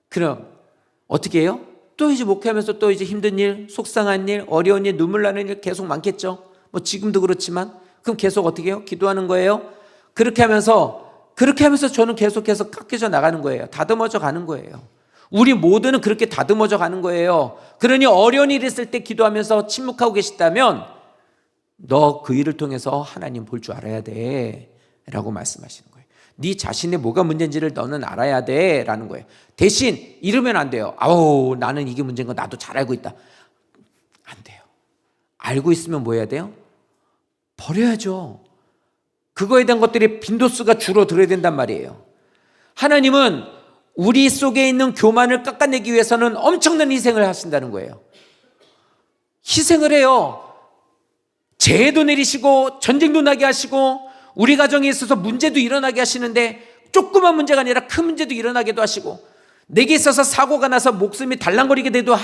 그럼 어떻게 해요? 또 이제 목회하면서 또 이제 힘든 일, 속상한 일, 어려운 일, 눈물 나는 일 계속 많겠죠. 뭐 지금도 그렇지만 그럼 계속 어떻게 해요? 기도하는 거예요. 그렇게 하면서 저는 계속해서 깎여져 나가는 거예요. 다듬어져 가는 거예요. 우리 모두는 그렇게 다듬어져 가는 거예요. 그러니 어려운 일이 있을 때 기도하면서 침묵하고 계시다면 너 그 일을 통해서 하나님 볼 줄 알아야 돼 라고 말씀하시는 거예요. 네 자신의 뭐가 문제인지를 너는 알아야 돼 라는 거예요. 대신 이러면 안 돼요. 아우 나는 이게 문제인 거 나도 잘 알고 있다. 안 돼요. 알고 있으면 뭐 해야 돼요? 버려야죠. 그거에 대한 것들이 빈도수가 줄어들어야 된단 말이에요. 하나님은 우리 속에 있는 교만을 깎아내기 위해서는 엄청난 희생을 하신다는 거예요. 희생을 해요. 재해도 내리시고 전쟁도 나게 하시고 우리 가정에 있어서 문제도 일어나게 하시는데 조그만 문제가 아니라 큰 문제도 일어나게도 하시고 내게 있어서 사고가 나서 목숨이 달랑거리게 돼도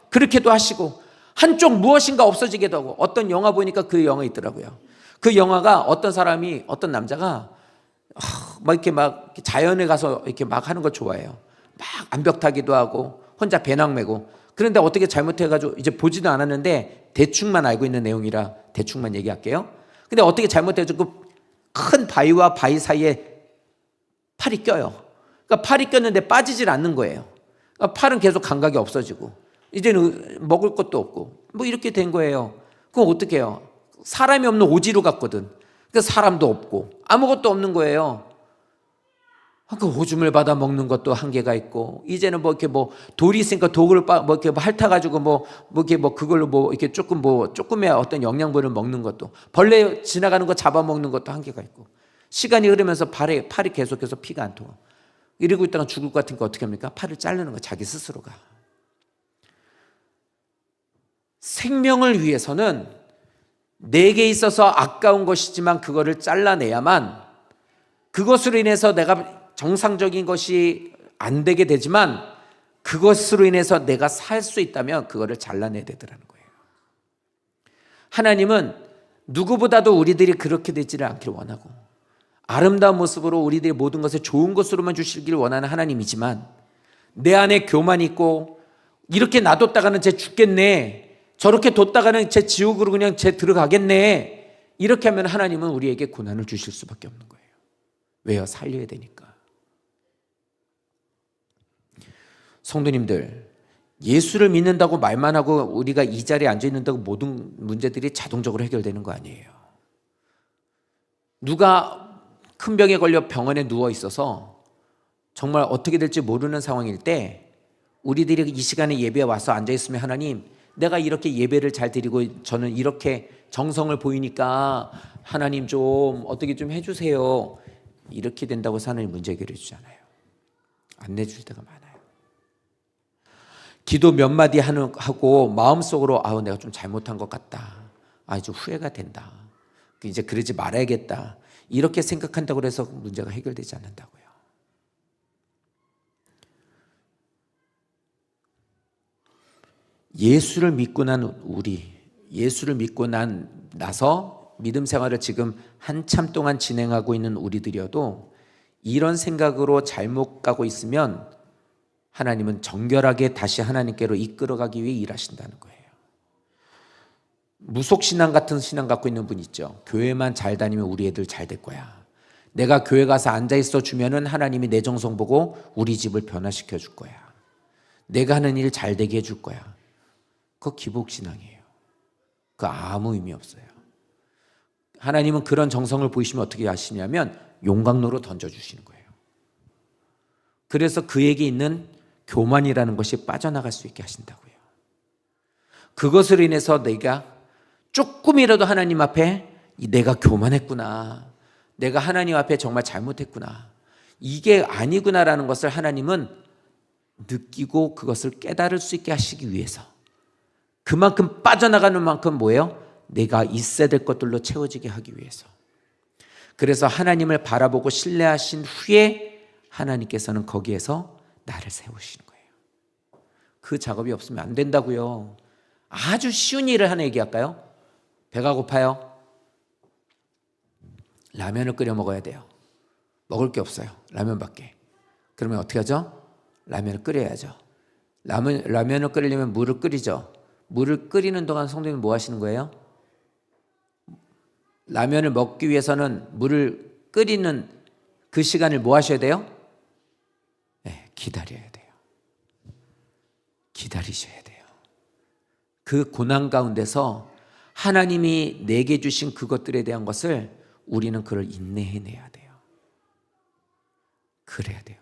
그렇게도 하시고 한쪽 무엇인가 없어지게도 하고 어떤 영화 보니까 그 영화 있더라고요. 그 영화가 어떤 남자가 막 이렇게 막 자연에 가서 이렇게 막 하는 걸 좋아해요. 막 암벽 타기도 하고 혼자 배낭 메고. 그런데 어떻게 잘못해가지고 이제 보지도 않았는데 대충만 알고 있는 내용이라 대충만 얘기할게요. 근데 어떻게 잘못해가지고 큰 바위와 바위 사이에 팔이 껴요. 그러니까 팔이 꼈는데 빠지질 않는 거예요. 그러니까 팔은 계속 감각이 없어지고 이제는 먹을 것도 없고 뭐 이렇게 된 거예요. 그럼 어떻게 해요? 사람이 없는 오지로 갔거든. 그러니까 사람도 없고 아무것도 없는 거예요. 그 오줌을 받아 먹는 것도 한계가 있고 이제는 뭐 이렇게 뭐 돌이 있으니까 돌을 뭐 이렇게 핥아가지고 뭐 이렇게 뭐 그걸로 뭐 이렇게 조금의 어떤 영양분을 먹는 것도 벌레 지나가는 거 잡아먹는 것도 한계가 있고 시간이 흐르면서 팔이 계속해서 피가 안 통하. 이러고 있다가 죽을 것 같으니까 어떻게 합니까? 팔을 자르는 거 자기 스스로가. 생명을 위해서는 내게 있어서 아까운 것이지만 그거를 잘라내야만 그것으로 인해서 내가 정상적인 것이 안 되게 되지만 그것으로 인해서 내가 살 수 있다면 그거를 잘라내야 되더라는 거예요. 하나님은 누구보다도 우리들이 그렇게 되지를 않기를 원하고 아름다운 모습으로 우리들의 모든 것을 좋은 것으로만 주시기를 원하는 하나님이지만 내 안에 교만이 있고 이렇게 놔뒀다가는 쟤 죽겠네, 저렇게 뒀다가는 쟤 지옥으로 그냥 쟤 들어가겠네, 이렇게 하면 하나님은 우리에게 고난을 주실 수밖에 없는 거예요. 왜요? 살려야 되니까. 성도님들, 예수를 믿는다고 말만 하고 우리가 이 자리에 앉아 있는다고 모든 문제들이 자동적으로 해결되는 거 아니에요. 누가 큰 병에 걸려 병원에 누워 있어서 정말 어떻게 될지 모르는 상황일 때 우리들이 이 시간에 예배에 와서 앉아 있으면 하나님, 내가 이렇게 예배를 잘 드리고 저는 이렇게 정성을 보이니까 하나님 좀 어떻게 좀 해주세요, 이렇게 된다고 하나님 문제 해결해 주잖아요. 안 내줄 때가 많아요. 기도 몇 마디 하고 마음속으로 내가 좀 잘못한 것 같다, 이제 후회가 된다, 이제 그러지 말아야겠다, 이렇게 생각한다고 해서 문제가 해결되지 않는다고요. 예수를 믿고 나서 믿음 생활을 지금 한참 동안 진행하고 있는 우리들이어도 이런 생각으로 잘못 가고 있으면 하나님은 정결하게 다시 하나님께로 이끌어가기 위해 일하신다는 거예요. 무속신앙 같은 신앙 갖고 있는 분 있죠. 교회만 잘 다니면 우리 애들 잘 될 거야. 내가 교회 가서 앉아있어 주면은 하나님이 내 정성 보고 우리 집을 변화시켜 줄 거야. 내가 하는 일 잘 되게 해줄 거야. 그거 기복신앙이에요. 그거 아무 의미 없어요. 하나님은 그런 정성을 보이시면 어떻게 하시냐면 용광로로 던져주시는 거예요. 그래서 그에게 있는 교만이라는 것이 빠져나갈 수 있게 하신다고요. 그것으로 인해서 내가 조금이라도 하나님 앞에 내가 교만했구나, 내가 하나님 앞에 정말 잘못했구나, 이게 아니구나라는 것을 하나님은 느끼고 그것을 깨달을 수 있게 하시기 위해서, 그만큼 빠져나가는 만큼 뭐예요? 내가 있어야 될 것들로 채워지게 하기 위해서. 그래서 하나님을 바라보고 신뢰하신 후에 하나님께서는 거기에서 나를 세우시는 거예요. 그 작업이 없으면 안 된다고요. 아주 쉬운 일을 하나 얘기할까요? 배가 고파요. 라면을 끓여 먹어야 돼요. 먹을 게 없어요. 라면밖에. 그러면 어떻게 하죠? 라면을 끓여야죠. 라면을 끓이려면 물을 끓이죠. 물을 끓이는 동안 성도님 뭐 하시는 거예요? 라면을 먹기 위해서는 물을 끓이는 그 시간을 뭐 하셔야 돼요? 네, 기다려야 돼요. 기다리셔야 돼요. 그 고난 가운데서 하나님이 내게 주신 그것들에 대한 것을 우리는 그걸 인내해내야 돼요. 그래야 돼요.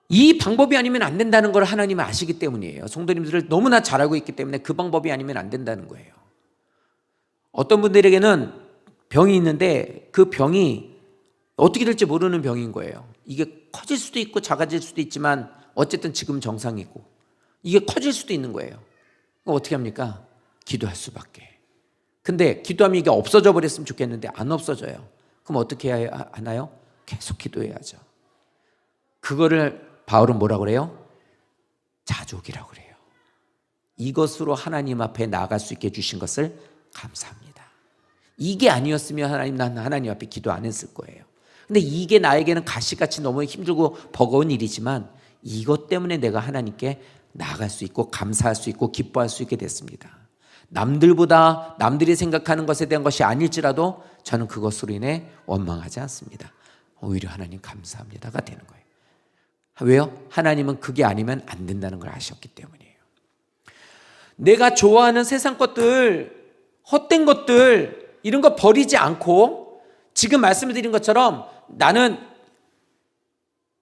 이 방법이 아니면 안 된다는 걸 하나님은 아시기 때문이에요. 성도님들을 너무나 잘 알고 있기 때문에 그 방법이 아니면 안 된다는 거예요. 어떤 분들에게는 병이 있는데 그 병이 어떻게 될지 모르는 병인 거예요. 이게 커질 수도 있고 작아질 수도 있지만 어쨌든 지금 정상이고 이게 커질 수도 있는 거예요. 어떻게 합니까? 기도할 수밖에. 근데 기도하면 이게 없어져 버렸으면 좋겠는데 안 없어져요. 그럼 어떻게 해야 하나요? 계속 기도해야죠. 그거를 바울은 뭐라고 그래요? 자족이라고 그래요. 이것으로 하나님 앞에 나아갈 수 있게 해주신 것을 감사합니다. 이게 아니었으면 난 하나님 앞에 기도 안 했을 거예요. 근데 이게 나에게는 가시같이 너무 힘들고 버거운 일이지만 이것 때문에 내가 하나님께 나아갈 수 있고 감사할 수 있고 기뻐할 수 있게 됐습니다. 남들보다 남들이 생각하는 것에 대한 것이 아닐지라도 저는 그것으로 인해 원망하지 않습니다. 오히려 하나님 감사합니다가 되는 거예요. 왜요? 하나님은 그게 아니면 안 된다는 걸 아셨기 때문이에요. 내가 좋아하는 세상 것들, 헛된 것들 이런 거 버리지 않고 지금 말씀드린 것처럼 나는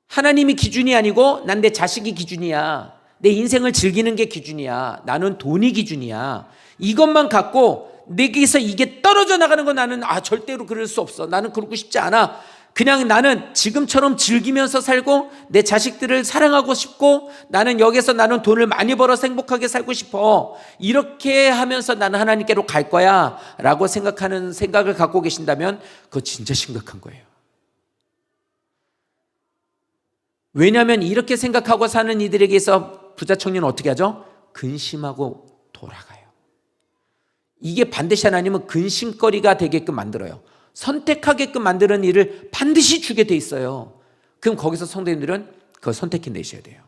하나님이 기준이 아니고 난 내 자식이 기준이야. 내 인생을 즐기는 게 기준이야. 나는 돈이 기준이야. 이것만 갖고 내게서 이게 떨어져 나가는 건 나는 절대로 그럴 수 없어. 나는 그러고 싶지 않아. 그냥 나는 지금처럼 즐기면서 살고 내 자식들을 사랑하고 싶고 나는 여기서 나는 돈을 많이 벌어서 행복하게 살고 싶어. 이렇게 하면서 나는 하나님께로 갈 거야 라고 생각하는 생각을 갖고 계신다면 그거 진짜 심각한 거예요. 왜냐하면 이렇게 생각하고 사는 이들에게서 부자 청년은 어떻게 하죠? 근심하고 돌아가요. 이게 반드시 하나님은 근심거리가 되게끔 만들어요. 선택하게끔 만드는 일을 반드시 주게 돼 있어요. 그럼 거기서 성도님들은 그걸 선택해내셔야 돼요.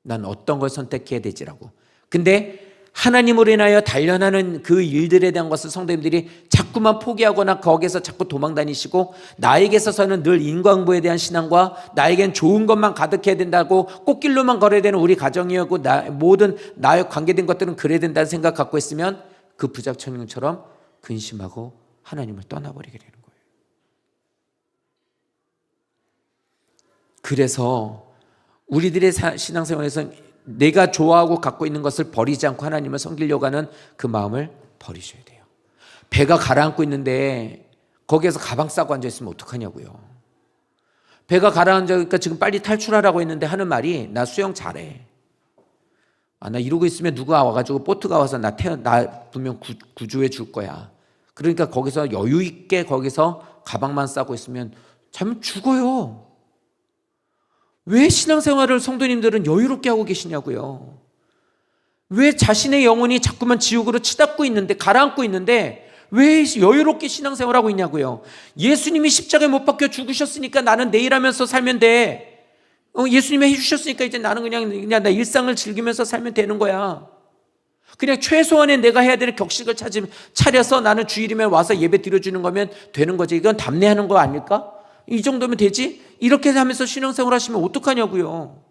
난 어떤 걸 선택해야 되지라고. 근데 하나님으로 인하여 단련하는 그 일들에 대한 것을 성도님들이 자꾸만 포기하거나 거기에서 자꾸 도망다니시고 나에게 있어서는 늘 인과응보에 대한 신앙과 나에겐 좋은 것만 가득해야 된다고 꽃길로만 걸어야 되는 우리 가정이었고 모든 나에 관계된 것들은 그래야 된다는 생각 갖고 있으면 그 부작청처럼 근심하고 하나님을 떠나버리게 되는 거예요. 그래서 우리들의 신앙생활에서 내가 좋아하고 갖고 있는 것을 버리지 않고 하나님을 섬기려고 하는 그 마음을 버리셔야 돼요. 배가 가라앉고 있는데 거기에서 가방 싸고 앉아있으면 어떡하냐고요. 배가 가라앉으니까 지금 빨리 탈출하라고 했는데 하는 말이 나 수영 잘해. 나 이러고 있으면 누가 와가지고 보트가 와서 나 분명 구조해 줄 거야. 그러니까 거기서 여유 있게 거기서 가방만 싸고 있으면 참 죽어요. 왜 신앙생활을 성도님들은 여유롭게 하고 계시냐고요. 왜 자신의 영혼이 자꾸만 지옥으로 치닫고 있는데 가라앉고 있는데 왜 여유롭게 신앙생활하고 있냐고요. 예수님이 십자가에 못 박혀 죽으셨으니까 나는 내일 하면서 살면 돼. 예수님이 해주셨으니까 이제 나는 그냥 나 일상을 즐기면서 살면 되는 거야. 그냥 최소한의 내가 해야 되는 격식을 차려서 나는 주일이면 와서 예배 드려주는 거면 되는 거지. 이건 담내하는 거 아닐까? 이 정도면 되지? 이렇게 하면서 신앙생활 하시면 어떡하냐고요.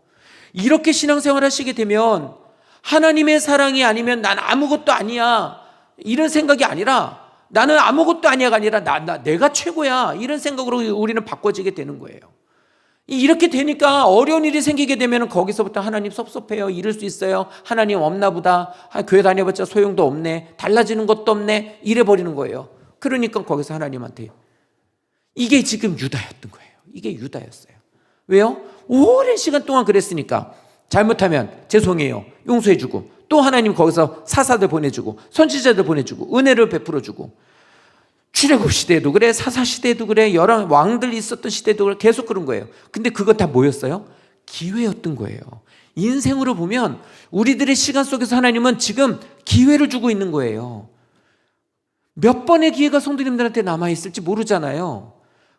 이렇게 신앙생활 하시게 되면 하나님의 사랑이 아니면 난 아무것도 아니야 이런 생각이 아니라 나는 아무것도 아니야가 아니라 내가 최고야 이런 생각으로 우리는 바꿔지게 되는 거예요. 이렇게 되니까 어려운 일이 생기게 되면 거기서부터 하나님 섭섭해요. 이럴 수 있어요. 하나님 없나 보다. 교회 다녀봤자 소용도 없네. 달라지는 것도 없네. 이래버리는 거예요. 그러니까 거기서 하나님한테 이게 지금 유다였던 거예요. 이게 유다였어요. 왜요? 오랜 시간 동안 그랬으니까 잘못하면 죄송해요. 용서해주고 또 하나님 거기서 사사들 보내주고 선지자들 보내주고 은혜를 베풀어주고 출애굽 시대에도 그래 사사 시대에도 그래 여러 왕들이 있었던 시대도 그래 계속 그런 거예요. 근데 그거 다 뭐였어요? 기회였던 거예요. 인생으로 보면 우리들의 시간 속에서 하나님은 지금 기회를 주고 있는 거예요. 몇 번의 기회가 성도님들한테 남아있을지 모르잖아요.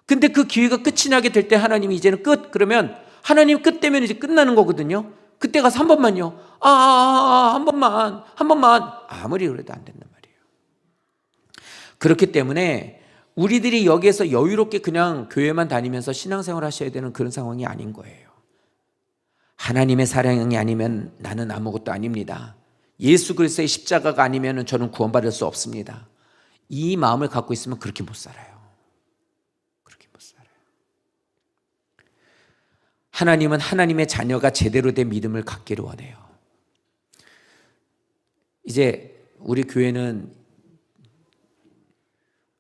근데 그 기회가 끝이 나게 될 때 하나님이 이제는 끝, 그러면 하나님 끝 되면 이제 끝나는 거거든요. 그때 가서 한 번만요. 한 번만. 아무리 그래도 안 된단 말이에요. 그렇기 때문에 우리들이 여기에서 여유롭게 그냥 교회만 다니면서 신앙생활 하셔야 되는 그런 상황이 아닌 거예요. 하나님의 사랑이 아니면 나는 아무것도 아닙니다. 예수 그리스도의 십자가가 아니면 저는 구원받을 수 없습니다. 이 마음을 갖고 있으면 그렇게 못 살아요. 그렇게 못 살아요. 하나님은 하나님의 자녀가 제대로 된 믿음을 갖기를 원해요. 이제 우리 교회는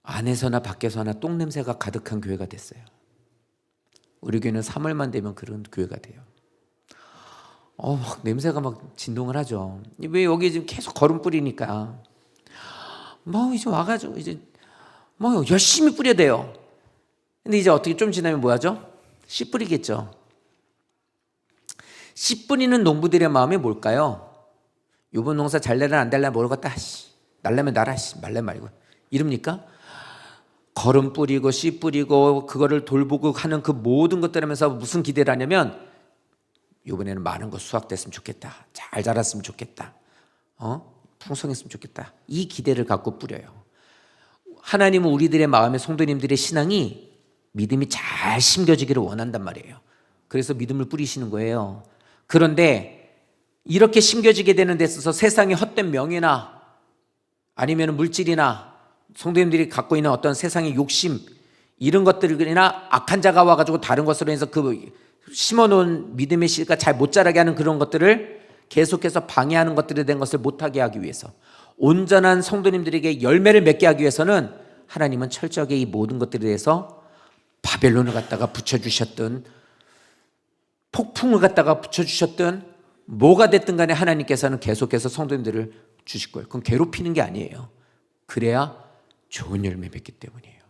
안에서나 밖에서나 똥냄새가 가득한 교회가 됐어요. 우리 교회는 3월만 되면 그런 교회가 돼요. 막 냄새가 막 진동을 하죠. 왜 여기 지금 계속 거름 뿌리니까 이제 와가지고 이제 열심히 뿌려야 돼요. 근데 이제 어떻게 좀 지나면 뭐 하죠? 씨 뿌리겠죠. 씨 뿌리는 농부들의 마음이 뭘까요? 요번 농사 잘 되나 안 될나 모르겠다. 날려면 날아. 말래 말고. 이럽니까? 거름 뿌리고 씨 뿌리고 그거를 돌보고 하는 그 모든 것들 하면서 무슨 기대를 하냐면 이번에는 많은 거 수확됐으면 좋겠다. 잘 자랐으면 좋겠다. 풍성했으면 좋겠다. 이 기대를 갖고 뿌려요. 하나님은 우리들의 마음에 성도님들의 신앙이 믿음이 잘 심겨지기를 원한단 말이에요. 그래서 믿음을 뿌리시는 거예요. 그런데 이렇게 심겨지게 되는 데 있어서 세상의 헛된 명예나 아니면 물질이나 성도님들이 갖고 있는 어떤 세상의 욕심 이런 것들이나 악한 자가 와가지고 다른 것으로 해서 그 심어놓은 믿음의 씨가 잘 못 자라게 하는 그런 것들을 계속해서 방해하는 것들에 대한 것을 못하게 하기 위해서 온전한 성도님들에게 열매를 맺게 하기 위해서는 하나님은 철저하게 이 모든 것들에 대해서 바벨론을 갖다가 붙여주셨든 폭풍을 갖다가 붙여주셨든 뭐가 됐든 간에 하나님께서는 계속해서 성도님들을 주실 거예요. 그건 괴롭히는 게 아니에요. 그래야 좋은 열매 맺기 때문이에요.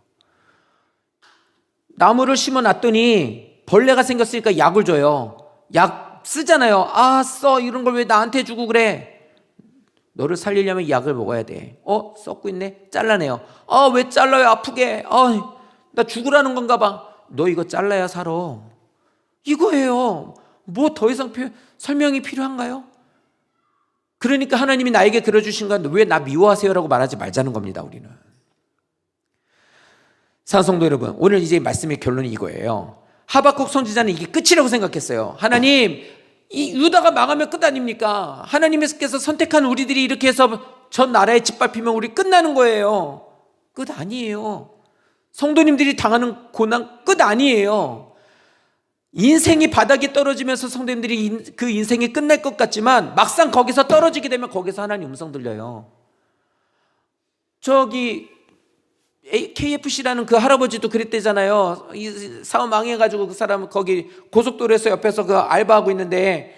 나무를 심어놨더니 벌레가 생겼으니까 약을 줘요. 약 쓰잖아요. 써. 이런 걸 왜 나한테 주고 그래? 너를 살리려면 약을 먹어야 돼. 썩고 있네. 잘라내요. 왜 잘라요? 아프게. 나 죽으라는 건가 봐. 너 이거 잘라야 살아. 이거예요. 뭐 더 이상 설명이 필요한가요? 그러니까 하나님이 나에게 그려주신 건 왜 나 미워하세요라고 말하지 말자는 겁니다. 우리는. 사랑성도 여러분, 오늘 이제 말씀의 결론이 이거예요. 하박국 선지자는 이게 끝이라고 생각했어요. 하나님, 이 유다가 망하면 끝 아닙니까? 하나님께서 선택한 우리들이 이렇게 해서 전 나라에 짓밟히면 우리 끝나는 거예요. 끝 아니에요. 성도님들이 당하는 고난 끝 아니에요. 인생이 바닥에 떨어지면서 성도님들이 그 인생이 끝날 것 같지만 막상 거기서 떨어지게 되면 거기서 하나님 음성 들려요. KFC라는 그 할아버지도 그랬대잖아요. 이 사업 망해가지고 그 사람은 거기 고속도로에서 옆에서 그 알바하고 있는데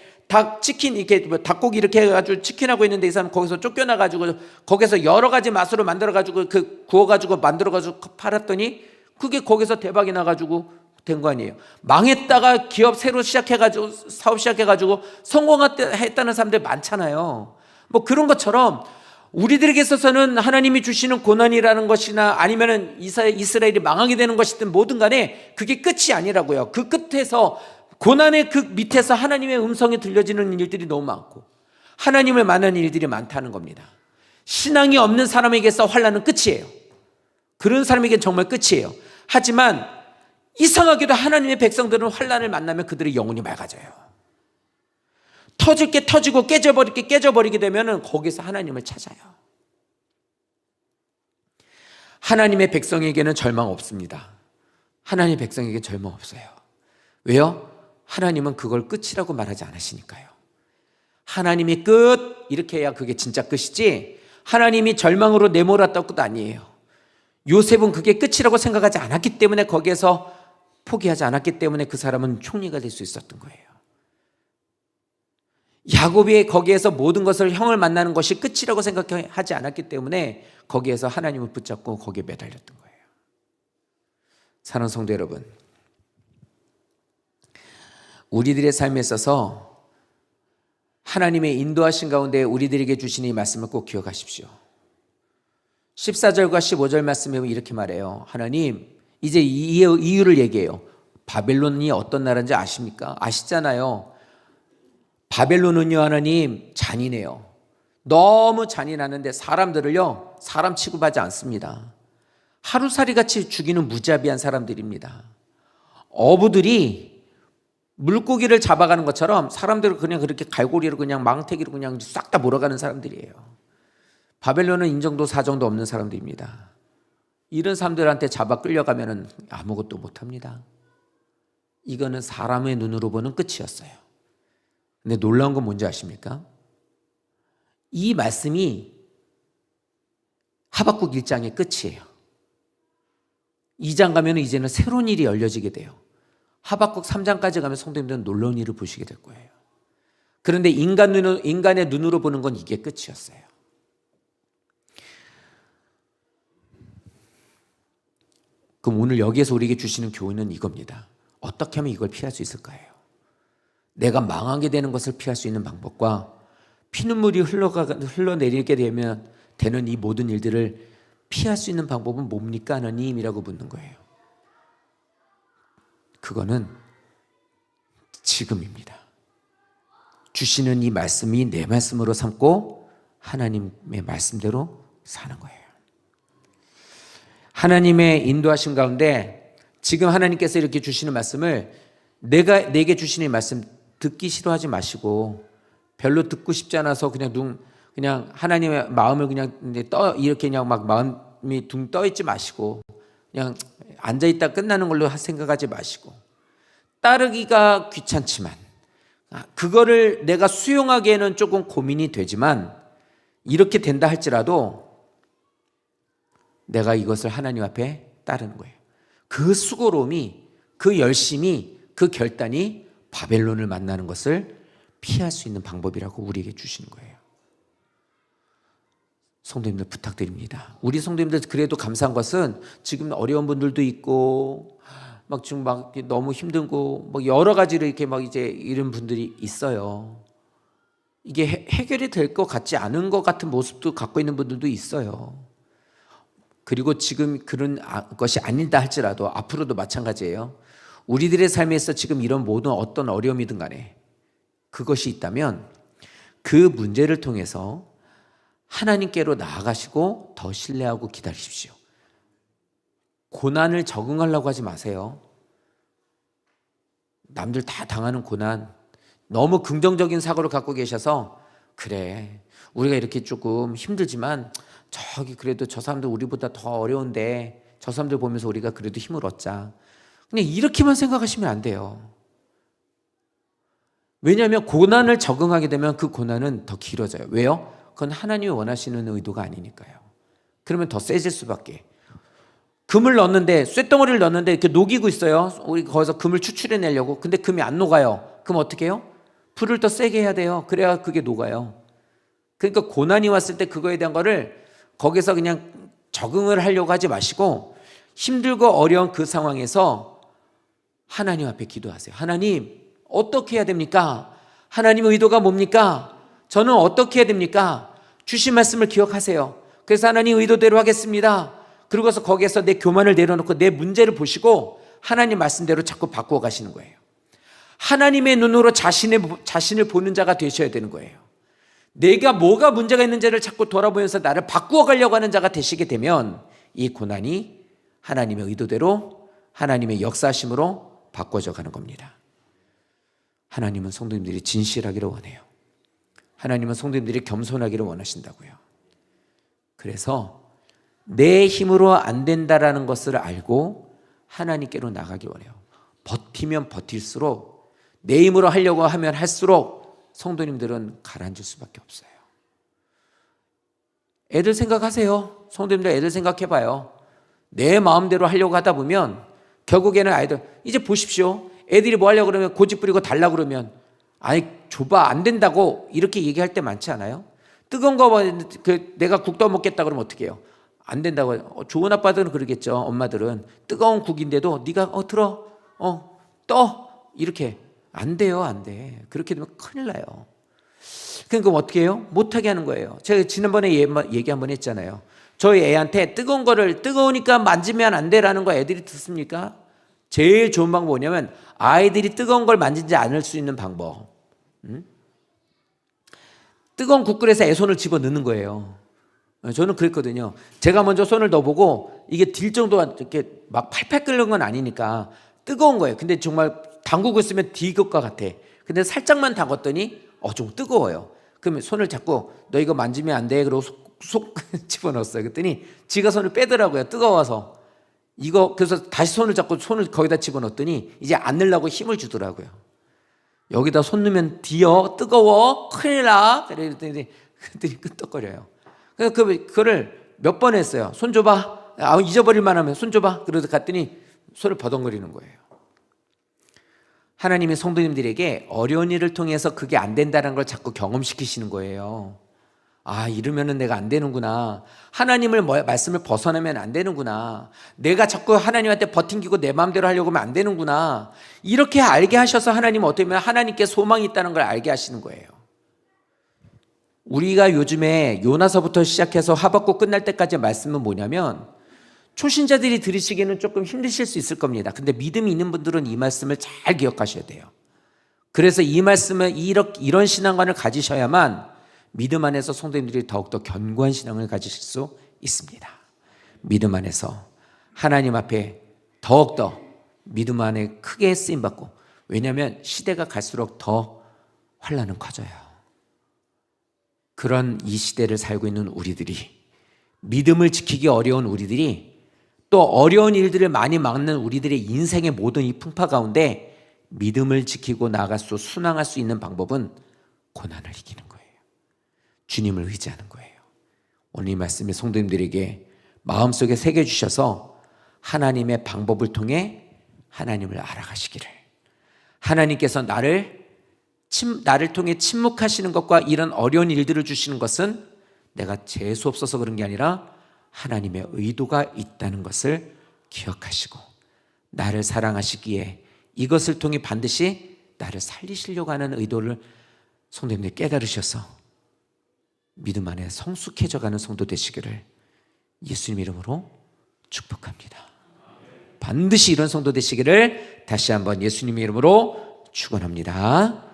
치킨 이렇게 닭고기 이렇게 해가지고 치킨하고 있는데 이 사람 거기서 쫓겨나가지고 거기서 여러 가지 맛으로 만들어가지고 그 구워가지고 만들어가지고 팔았더니 그게 거기서 대박이 나가지고 된 거 아니에요. 망했다가 기업 새로 시작해가지고 사업 시작해가지고 성공했다는 사람들 많잖아요. 뭐 그런 것처럼 우리들에게 있어서는 하나님이 주시는 고난이라는 것이나 아니면은 이스라엘이 망하게 되는 것이든 뭐든 간에 그게 끝이 아니라고요. 그 끝에서 고난의 그 밑에서 하나님의 음성이 들려지는 일들이 너무 많고 하나님을 만나는 일들이 많다는 겁니다. 신앙이 없는 사람에게서 환난은 끝이에요. 그런 사람에게는 정말 끝이에요. 하지만 이상하게도 하나님의 백성들은 환난을 만나면 그들의 영혼이 맑아져요. 터질 게 터지고 깨져버릴 게 깨져버리게 되면 거기서 하나님을 찾아요. 하나님의 백성에게는 절망 없습니다. 하나님의 백성에게 절망 없어요. 왜요? 하나님은 그걸 끝이라고 말하지 않으시니까요. 하나님이 끝 이렇게 해야 그게 진짜 끝이지 하나님이 절망으로 내몰았다고 끝 아니에요. 요셉은 그게 끝이라고 생각하지 않았기 때문에 거기에서 포기하지 않았기 때문에 그 사람은 총리가 될 수 있었던 거예요. 야곱이 거기에서 모든 것을 형을 만나는 것이 끝이라고 생각하지 않았기 때문에 거기에서 하나님을 붙잡고 거기에 매달렸던 거예요. 사랑하는 성도 여러분, 우리들의 삶에 있어서 하나님의 인도하신 가운데 우리들에게 주신 이 말씀을 꼭 기억하십시오. 14절과 15절 말씀에 이렇게 말해요. 하나님, 이제 이유를 얘기해요. 바벨론이 어떤 나라인지 아십니까? 아시잖아요. 바벨론은요, 하나님, 잔인해요. 너무 잔인하는데 사람들을요, 사람 취급하지 않습니다. 하루살이 같이 죽이는 무자비한 사람들입니다. 어부들이 물고기를 잡아가는 것처럼 사람들을 그냥 그렇게 갈고리로 그냥 망태기로 그냥 싹 다 몰아가는 사람들이에요. 바벨론은 인정도 사정도 없는 사람들입니다. 이런 사람들한테 잡아 끌려가면 아무것도 못합니다. 이거는 사람의 눈으로 보는 끝이었어요. 근데 놀라운 건 뭔지 아십니까? 이 말씀이 하박국 1장의 끝이에요. 2장 가면 이제는 새로운 일이 열려지게 돼요. 하박국 3장까지 가면 성도님들은 놀라운 일을 보시게 될 거예요. 그런데 인간의 눈으로 보는 건 이게 끝이었어요. 그럼 오늘 여기에서 우리에게 주시는 교훈은 이겁니다. 어떻게 하면 이걸 피할 수 있을까요? 내가 망하게 되는 것을 피할 수 있는 방법과 피눈물이 흘러내리게 되는 이 모든 일들을 피할 수 있는 방법은 뭡니까 하나님이라고 묻는 거예요. 그거는 지금입니다. 주시는 이 말씀이 내 말씀으로 삼고 하나님의 말씀대로 사는 거예요. 하나님의 인도하심 가운데 지금 하나님께서 이렇게 주시는 말씀을 내게 주시는 말씀 듣기 싫어하지 마시고 별로 듣고 싶지 않아서 그냥 하나님의 마음을 그냥 이렇게 그냥 막 마음이 둥 떠 있지 마시고 그냥 앉아 있다 끝나는 걸로 생각하지 마시고 따르기가 귀찮지만 그거를 내가 수용하기에는 조금 고민이 되지만 이렇게 된다 할지라도 내가 이것을 하나님 앞에 따르는 거예요. 그 수고로움이, 그 열심이, 그 결단이 바벨론을 만나는 것을 피할 수 있는 방법이라고 우리에게 주시는 거예요. 성도님들 부탁드립니다. 우리 성도님들 그래도 감사한 것은 지금 어려운 분들도 있고 막 지금 막 너무 힘들고 뭐 여러 가지로 이렇게 막 이제 이런 분들이 있어요. 이게 해결이 될 것 같지 않은 것 같은 모습도 갖고 있는 분들도 있어요. 그리고 지금 그런 것이 아니다 할지라도 앞으로도 마찬가지예요. 우리들의 삶에서 지금 이런 모든 어떤 어려움이든 간에 그것이 있다면 그 문제를 통해서 하나님께로 나아가시고 더 신뢰하고 기다리십시오. 고난을 적응하려고 하지 마세요. 남들 다 당하는 고난, 너무 긍정적인 사고를 갖고 계셔서 그래, 우리가 이렇게 조금 힘들지만 저기 그래도 저 사람들 우리보다 더 어려운데 저 사람들 보면서 우리가 그래도 힘을 얻자. 그냥 이렇게만 생각하시면 안 돼요. 왜냐하면 고난을 적응하게 되면 그 고난은 더 길어져요. 왜요? 그건 하나님이 원하시는 의도가 아니니까요. 그러면 더 세질 수밖에. 금을 넣는데 쇳덩어리를 넣는데 이렇게 녹이고 있어요. 우리 거기서 금을 추출해내려고. 근데 금이 안 녹아요. 그럼 어떻게 해요? 불을 더 세게 해야 돼요. 그래야 그게 녹아요. 그러니까 고난이 왔을 때 그거에 대한 거를 거기서 그냥 적응을 하려고 하지 마시고 힘들고 어려운 그 상황에서 하나님 앞에 기도하세요. 하나님, 어떻게 해야 됩니까? 하나님의 의도가 뭡니까? 저는 어떻게 해야 됩니까? 주신 말씀을 기억하세요. 그래서 하나님 의도대로 하겠습니다. 그러고서 거기에서 내 교만을 내려놓고 내 문제를 보시고 하나님 말씀대로 자꾸 바꾸어 가시는 거예요. 하나님의 눈으로 자신을 보는 자가 되셔야 되는 거예요. 내가 뭐가 문제가 있는지를 자꾸 돌아보면서 나를 바꾸어 가려고 하는 자가 되시게 되면 이 고난이 하나님의 의도대로 하나님의 역사심으로 바꿔져 가는 겁니다. 하나님은 성도님들이 진실하기를 원해요. 하나님은 성도님들이 겸손하기를 원하신다고요. 그래서 내 힘으로 안 된다라는 것을 알고 하나님께로 나가기 원해요. 버티면 버틸수록 내 힘으로 하려고 하면 할수록 성도님들은 가라앉을 수밖에 없어요. 애들 생각하세요. 성도님들 애들 생각해봐요. 내 마음대로 하려고 하다 보면 결국에는 아이들 이제 보십시오. 애들이 뭐 하려고 그러면 고집 부리고 달라고 그러면 아니 줘봐 안 된다고 이렇게 얘기할 때 많지 않아요? 뜨거운 거 내가 국 떠 먹겠다 그러면 어떻게 해요? 안 된다고. 좋은 아빠들은 그러겠죠. 엄마들은 뜨거운 국인데도 네가 들어 떠 이렇게 안 돼요. 안 돼. 그렇게 되면 큰일 나요. 그러니까 어떻게 해요? 못하게 하는 거예요. 제가 지난번에 얘기 한번 했잖아요. 저희 애한테 뜨거운 거를 뜨거우니까 만지면 안 돼라는 거 애들이 듣습니까? 제일 좋은 방법 뭐냐면 아이들이 뜨거운 걸 만지지 않을 수 있는 방법. 뜨거운 국끓에서 애 손을 집어 넣는 거예요. 저는 그랬거든요. 제가 먼저 손을 넣어보고 이게 딜 정도가 이렇게 막 팔팔 끓는 건 아니니까 뜨거운 거예요. 근데 정말 담그고 있으면 딜 것과 같아. 근데 살짝만 담갔더니 좀 뜨거워요. 그러면 손을 잡고 너 이거 만지면 안 돼. 그러고 속 집어넣었어요. 그랬더니 지가 손을 빼더라고요. 뜨거워서. 그래서 다시 손을 잡고 손을 거기다 집어넣었더니 이제 안 넣으려고 힘을 주더라고요. 여기다 손 넣으면 뒤어 뜨거워 큰일 나. 그랬더니 끄떡거려요. 그래서 그거를 몇 번 했어요. 손 줘봐. 잊어버릴만 하면 손 줘봐. 그러다 갔더니 손을 버덩거리는 거예요. 하나님이 성도님들에게 어려운 일을 통해서 그게 안 된다는 걸 자꾸 경험시키시는 거예요. 이러면은 내가 안 되는구나. 하나님을 말씀을 벗어나면 안 되는구나. 내가 자꾸 하나님한테 버팅기고 내 마음대로 하려고 하면 안 되는구나. 이렇게 알게 하셔서 하나님은 어떻게 보면 하나님께 소망이 있다는 걸 알게 하시는 거예요. 우리가 요즘에 요나서부터 시작해서 하박국 끝날 때까지 말씀은 뭐냐면 초신자들이 들으시기에는 조금 힘드실 수 있을 겁니다. 근데 믿음이 있는 분들은 이 말씀을 잘 기억하셔야 돼요. 그래서 이 말씀을 이런 신앙관을 가지셔야만 믿음 안에서 성도님들이 더욱더 견고한 신앙을 가지실 수 있습니다. 믿음 안에서 하나님 앞에 더욱더 믿음 안에 크게 쓰임받고, 왜냐하면 시대가 갈수록 더 환난은 커져요. 그런 이 시대를 살고 있는 우리들이, 믿음을 지키기 어려운 우리들이, 또 어려운 일들을 많이 막는 우리들의 인생의 모든 이 풍파 가운데 믿음을 지키고 나아갈 수, 순항할 수 있는 방법은 고난을 이기는 거예요. 주님을 의지하는 거예요. 오늘 이 말씀이 성도님들에게 마음속에 새겨주셔서 하나님의 방법을 통해 하나님을 알아가시기를, 하나님께서 나를 통해 침묵하시는 것과 이런 어려운 일들을 주시는 것은 내가 재수 없어서 그런 게 아니라 하나님의 의도가 있다는 것을 기억하시고, 나를 사랑하시기에 이것을 통해 반드시 나를 살리시려고 하는 의도를 성도님들이 깨달으셔서 믿음 안에 성숙해져가는 성도 되시기를 예수님 이름으로 축복합니다. 반드시 이런 성도 되시기를 다시 한번 예수님 이름으로 축원합니다.